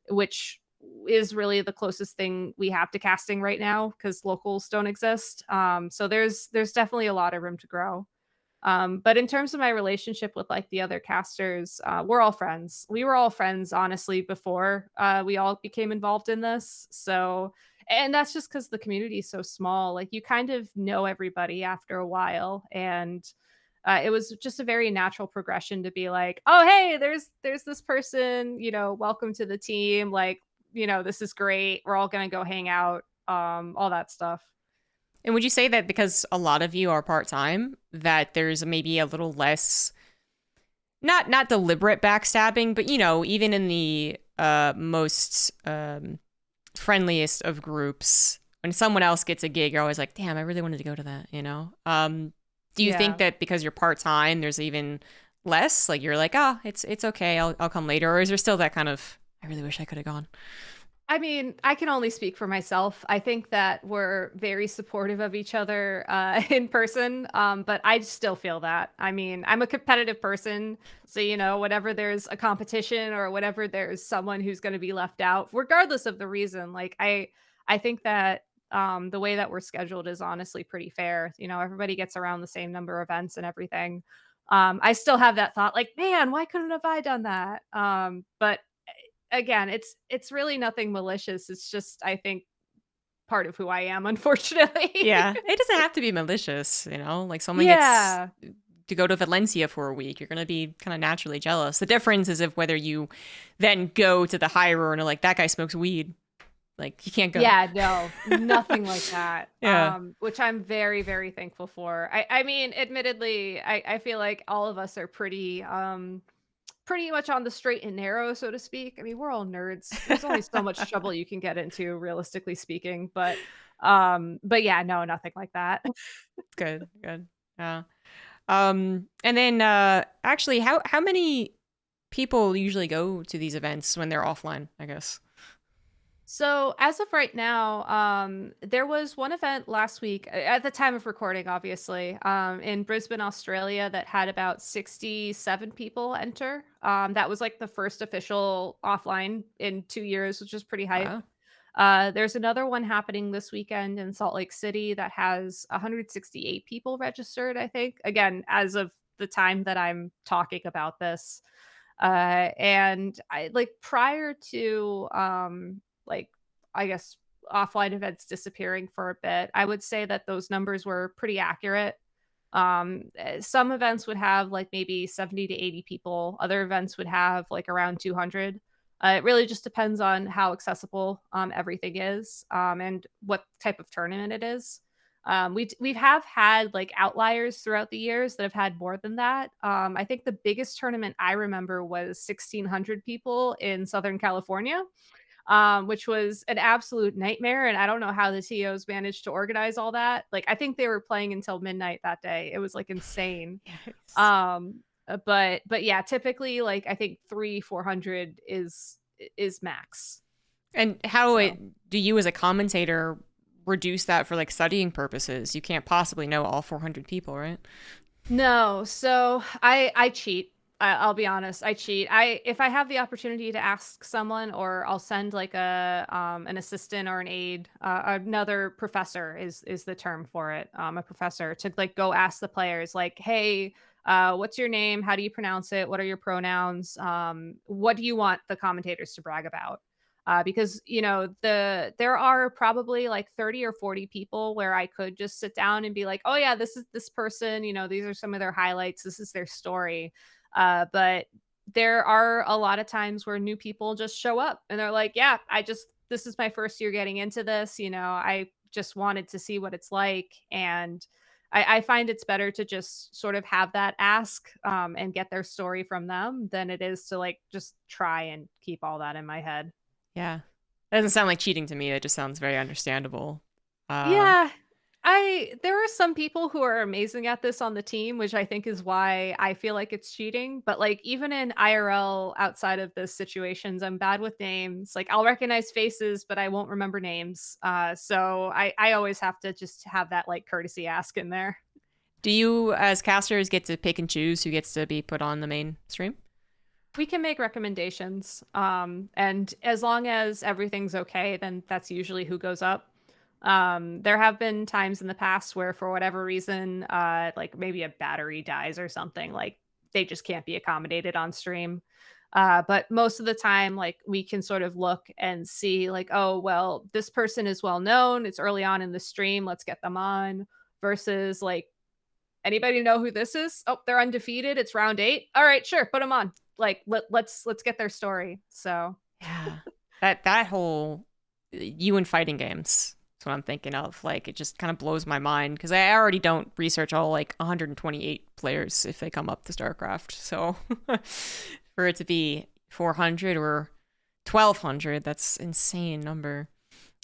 which is really the closest thing we have to casting right now because locals don't exist. So there's definitely a lot of room to grow. But in terms of my relationship with like the other casters, we're all friends. We were all friends, honestly, before we all became involved in this. So, and that's just because the community is so small. Like you kind of know everybody after a while, and it was just a very natural progression to be like, oh hey, there's this person, welcome to the team. Like, this is great. We're all gonna go hang out. All that stuff. And would you say that because a lot of you are part time, that there's maybe a little less, not deliberate backstabbing, but even in the most friendliest of groups, when someone else gets a gig, you're always like, damn, I really wanted to go to that. Do you think Yeah. that because you're part time, there's even less? Like you're like, oh, it's okay, I'll come later, or is there still that kind of, I really wish I could have gone? I mean, I can only speak for myself. I think that we're very supportive of each other in person, but I still feel that. I mean, I'm a competitive person, so whenever there's a competition or whenever there's someone who's going to be left out, regardless of the reason, like I think that the way that we're scheduled is honestly pretty fair. Everybody gets around the same number of events and everything. I still have that thought, like, man, why couldn't have I done that? But again, it's really nothing malicious. It's just, I think, part of who I am, unfortunately. Yeah, it doesn't have to be malicious. Like someone gets Yeah. to go to Valencia for a week, you're gonna be kind of naturally jealous. The difference is if whether you then go to the higher and are like, that guy smokes weed, like you can't go. Yeah, no, nothing like that, Yeah. which I'm very, very thankful for. I mean, admittedly, I feel like all of us are pretty much on the straight and narrow, so to speak. I mean, we're all nerds. There's only so much trouble you can get into, realistically speaking, but yeah, no, nothing like that. Good, good. Yeah. And then actually, how many people usually go to these events when they're offline, I guess? So as of right now, there was one event last week at the time of recording, obviously, in Brisbane, Australia, that had about 67 people enter. That was like the first official offline in 2 years, which is pretty hype. Wow. There's another one happening this weekend in Salt Lake City that has 168 people registered, I think. Again, as of the time that I'm talking about this. And I like prior to like I guess offline events disappearing for a bit, I would say that those numbers were pretty accurate. Some events would have like maybe 70 to 80 people, other events would have like around 200. It really just depends on how accessible everything is and what type of tournament it is. We have had like outliers throughout the years that have had more than that. I think the biggest tournament I remember was 1,600 people in Southern California, which was an absolute nightmare. And I don't know how the TOs managed to organize all that. Like, I think they were playing until midnight that day. It was like insane. Yes. But yeah, typically, like I think 400 is max. And how So. it do you as a commentator reduce that for like studying purposes? You can't possibly know all 400 people, right? No, so I cheat. I'll be honest, I cheat. I if I have the opportunity to ask someone, or I'll send like a an assistant or an aide, another professor is the term for it, a professor to like go ask the players like, hey, what's your name? How do you pronounce it? What are your pronouns? What do you want the commentators to brag about? Because there are probably like 30 or 40 people where I could just sit down and be like, oh yeah, this is this person, these are some of their highlights, this is their story. But there are a lot of times where new people just show up and they're like, yeah, this is my first year getting into this, I just wanted to see what it's like. And I find it's better to just sort of have that ask and get their story from them than it is to like just try and keep all that in my head. Yeah. That doesn't sound like cheating to me. It just sounds very understandable. Uh, Yeah. There are some people who are amazing at this on the team, which I think is why I feel like it's cheating. But like even in IRL outside of the situations, I'm bad with names. Like I'll recognize faces, but I won't remember names. So I always have to just have that like courtesy ask in there. do you, as casters, get to pick and choose who gets to be put on the main stream? We can make recommendations. And as long as everything's okay, then that's usually who goes up. There have been times in the past where, for whatever reason, like maybe a battery dies or something, like they just can't be accommodated on stream. But most of the time, like we can sort of look and see, like, oh, well, this person is well known. It's early on in the stream. Let's get them on. Versus like, anybody know who this is? Oh, they're undefeated. It's round 8. All right, sure, put them on. Like let's get their story. So Yeah. That whole you in fighting games. That's what I'm thinking of. Like it just kind of blows my mind because I already don't research all like 128 players if they come up to StarCraft. So for it to be 400 or 1200, that's insane number.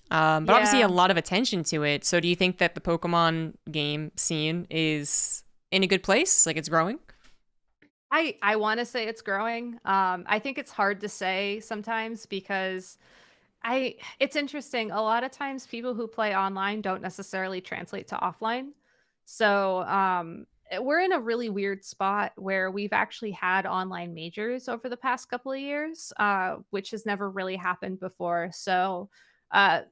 But obviously a yeah, lot of attention to it. So do you think that the Pokemon game scene is in a good place? Like it's growing? I want to say it's growing. I think it's hard to say sometimes because I it's interesting. A lot of times people who play online don't necessarily translate to offline. So, we're in a really weird spot where we've actually had online majors over the past couple of years, which has never really happened before. So,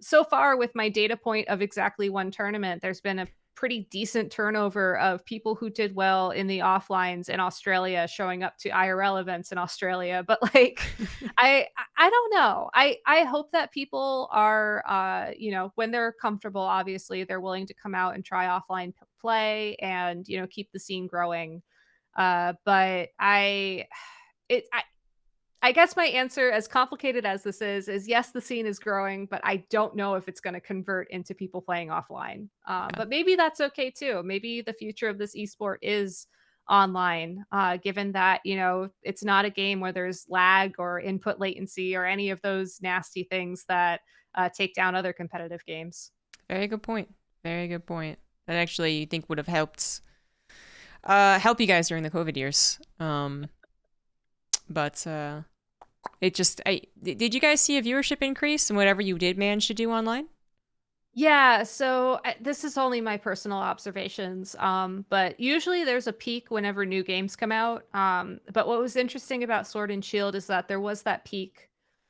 so far with my data point of exactly one tournament, there's been a pretty decent turnover of people who did well in the offlines in Australia showing up to IRL events in Australia. But like I don't know. I hope that people are when they're comfortable, obviously they're willing to come out and try offline play and keep the scene growing. But it I guess my answer, as complicated as this is yes, the scene is growing, but I don't know if it's going to convert into people playing offline. Yeah. But maybe that's okay too. Maybe the future of this esport is online, given that it's not a game where there's lag or input latency or any of those nasty things that take down other competitive games. Very good point. Very good point. That actually you think would have helped help you guys during the COVID years. But Did you guys see a viewership increase in whatever you did manage to do online? Yeah, so this is only my personal observations, but usually there's a peak whenever new games come out. But what was interesting about Sword and Shield is that there was that peak,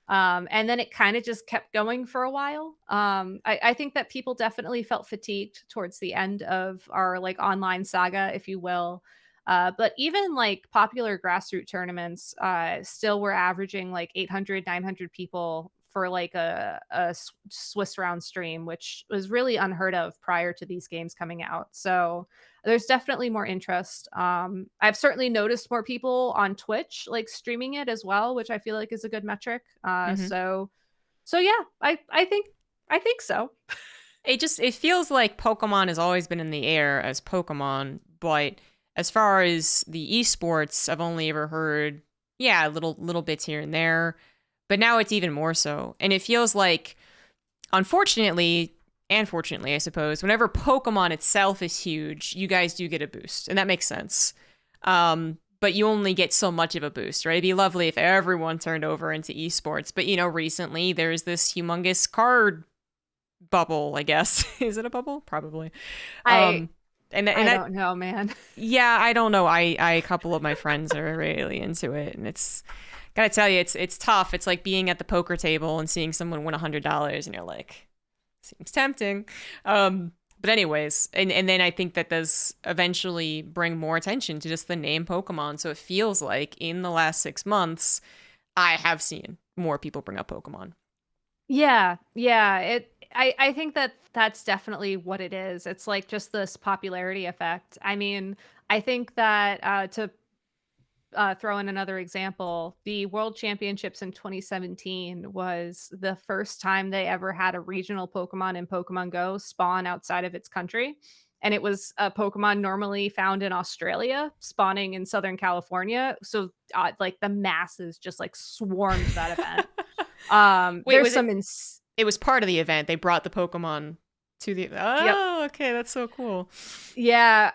and then it kind of just kept going for a while. I think that people definitely felt fatigued towards the end of our like online saga, if you will. But even like popular grassroots tournaments, still were averaging like 800, 900 people for like a Swiss round stream, which was really unheard of prior to these games coming out. So there's definitely more interest. I've certainly noticed more people on Twitch like streaming it as well, which I feel like is a good metric. Hmm. So yeah, I think so. It feels like Pokemon has always been in the air as Pokemon, but as far as the esports, I've only ever heard, yeah, little bits here and there, but now it's even more so. And it feels like, unfortunately, and fortunately, I suppose, whenever Pokemon itself is huge, you guys do get a boost, and that makes sense. But you only get so much of a boost, right? It'd be lovely if everyone turned over into esports. But recently there's this humongous card bubble, I guess. Is it a bubble? Probably. I Um, and I that, don't know, man. yeah, I don't know. I a couple of my friends are really into it, and it's gotta tell you, it's tough. It's like being at the poker table and seeing someone win $100, and you're like, seems tempting. But anyways, and then I think that does eventually bring more attention to just the name Pokemon. So it feels like in the last 6 months, I have seen more people bring up Pokemon. Yeah, yeah. I think that that's definitely what it is. It's like just this popularity effect. I mean, I think that to throw in another example, the World Championships in 2017 was the first time they ever had a regional Pokemon in Pokemon Go spawn outside of its country. And it was a Pokemon normally found in Australia, spawning in Southern California. So, like the masses just like swarmed that event. Wait, There's was it? some It was part of the event. They brought the Pokemon to the. Yep. Oh, okay, that's so cool. Yeah,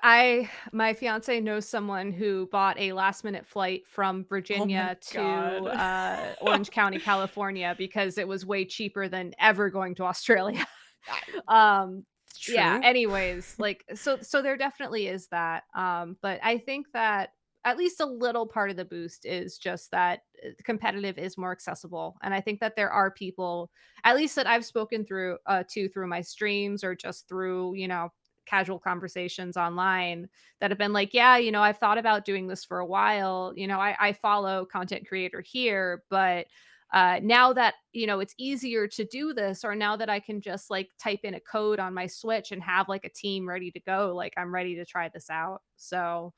my fiance knows someone who bought a last minute flight from Oh my Virginia to god. Orange County, California because it was way cheaper than ever going to Australia. I- um It's yeah, true. anyways, like so there definitely is that. But I think that at least a little part of the boost is just that competitive is more accessible. And I think that there are people, at least that I've spoken through to through my streams or just through, casual conversations online that have been like, yeah, I've thought about doing this for a while. I follow content creator here, but now that it's easier to do this, or now that I can just like type in a code on my Switch and have like a team ready to go, like I'm ready to try this out. So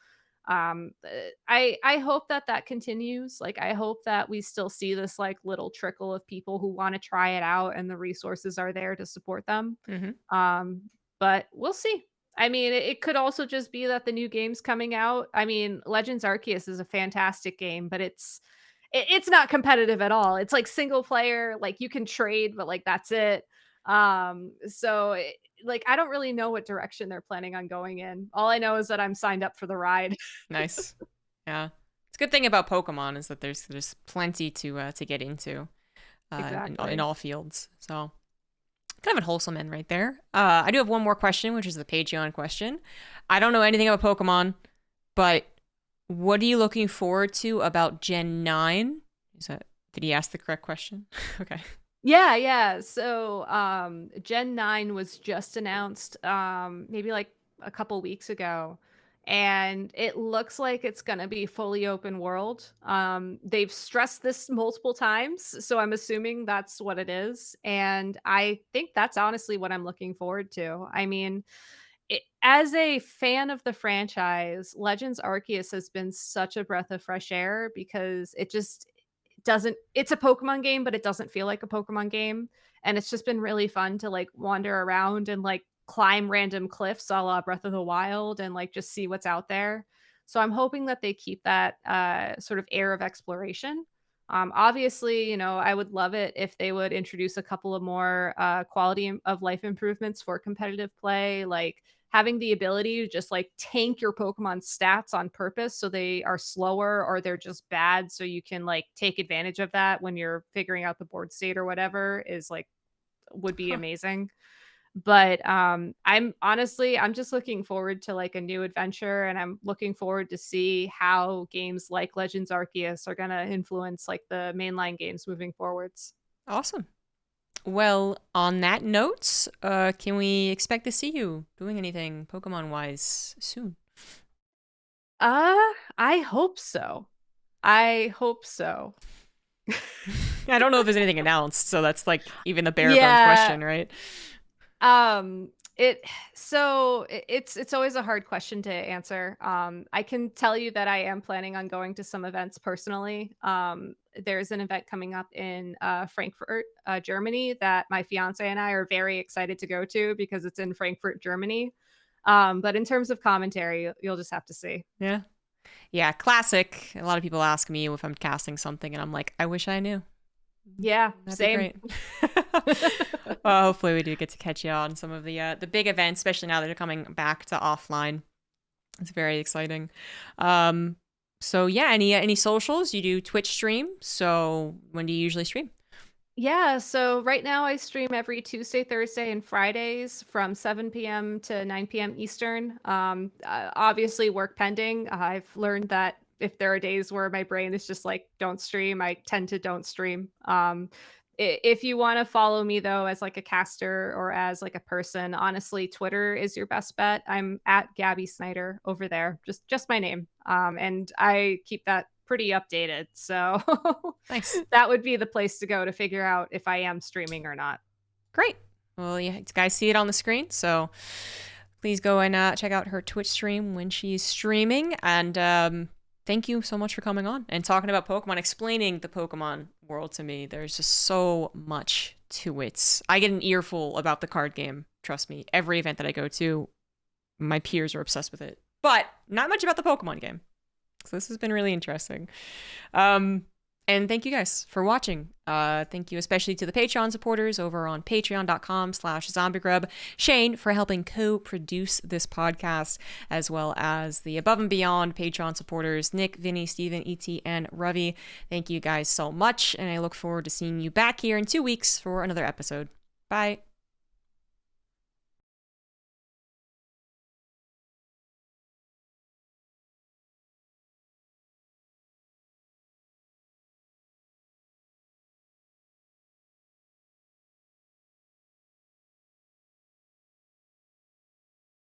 I hope that that continues. Like I hope that we still see this like little trickle of people who want to try it out and the resources are there to support them. Hmm. um but we'll see. I mean, it could also just be that the new game's coming out. I mean, Legends Arceus is a fantastic game, but it's not competitive at all. It's like single player, like you can trade, but like that's it. Like I don't really know what direction they're planning on going in. All I know is that I'm signed up for the ride. Nice. Yeah. It's a good thing about Pokemon is that there's plenty to get into in Exactly. all fields. So kind of a wholesome end right there. I do have one more question, which is the Patreon question. I don't know anything about Pokemon, but what are you looking forward to about Gen 9? Did he ask the correct question? Okay. Yeah, yeah. So, Gen 9 was just announced, maybe like a couple weeks ago, and it looks like it's gonna be fully open world. They've stressed this multiple times, so I'm assuming that's what it is, and I think that's honestly what I'm looking forward to. I mean, as a fan of the franchise, Legends Arceus has been such a breath of fresh air because it just doesn't it's a Pokemon game, but it doesn't feel like a Pokemon game, and it's just been really fun to, like, wander around and, like, climb random cliffs a la Breath of the Wild and, like, just see what's out there. So I'm hoping that they keep that, sort of air of exploration. Obviously, I would love it if they would introduce a couple of more, quality of life improvements for competitive play, like having the ability to just like tank your Pokemon stats on purpose so they are slower or they're just bad so you can like take advantage of that when you're figuring out the board state or whatever is like would be Huh. amazing. But I'm just looking forward to like a new adventure, and I'm looking forward to see how games like Legends Arceus are going to influence like the mainline games moving forwards. Awesome. Well, on that note, can we expect to see you doing anything Pokemon wise soon? Uh, I hope so. I hope so. I don't know if there's anything announced, so that's like even the bare bones Yeah. question, right? Um, it it's always a hard question to answer. I can tell you that I am planning on going to some events personally. There's an event coming up in Frankfurt, Germany that my fiance and I are very excited to go to because it's in Frankfurt, Germany. But in terms of commentary, you'll just have to see. Yeah. Yeah, classic. A lot of people ask me if I'm casting something, and I'm like, I wish I knew. Yeah, That'd be same. great. Well, hopefully we do get to catch you on some of the big events, especially now that they're coming back to offline. It's very exciting. Um, so yeah, any socials? You do Twitch stream. So when do you usually stream? Yeah, so right now I stream every Tuesday, Thursday, and Fridays from 7 p.m. to 9 p.m. Eastern. Obviously, work pending. I've learned that if there are days where my brain is just like, don't stream, I tend to don't stream. If you want to follow me though, as like a caster or as like a person, honestly, Twitter is your best bet. I'm at Gabby Snyder over there, just my name. And I keep that pretty updated. So Nice. that would be the place to go to figure out if I am streaming or not. Great. Well, you guys see it on the screen, so please go and check out her Twitch stream when she's streaming. And thank you so much for coming on and talking about Pokemon, explaining the Pokemon world to me. There's just so much to it. I get an earful about the card game. Trust me, every event that I go to, my peers are obsessed with it, but not much about the Pokemon game. So this has been really interesting. And thank you guys for watching. Thank you especially to the Patreon supporters over on patreon.com/ZombieGrub. Shayne for helping co-produce this podcast, as well as the above and beyond Patreon supporters, Nick, Vinny, Steven, E.T., and Ravi. Thank you guys so much, and I look forward to seeing you back here in 2 weeks for another episode. Bye.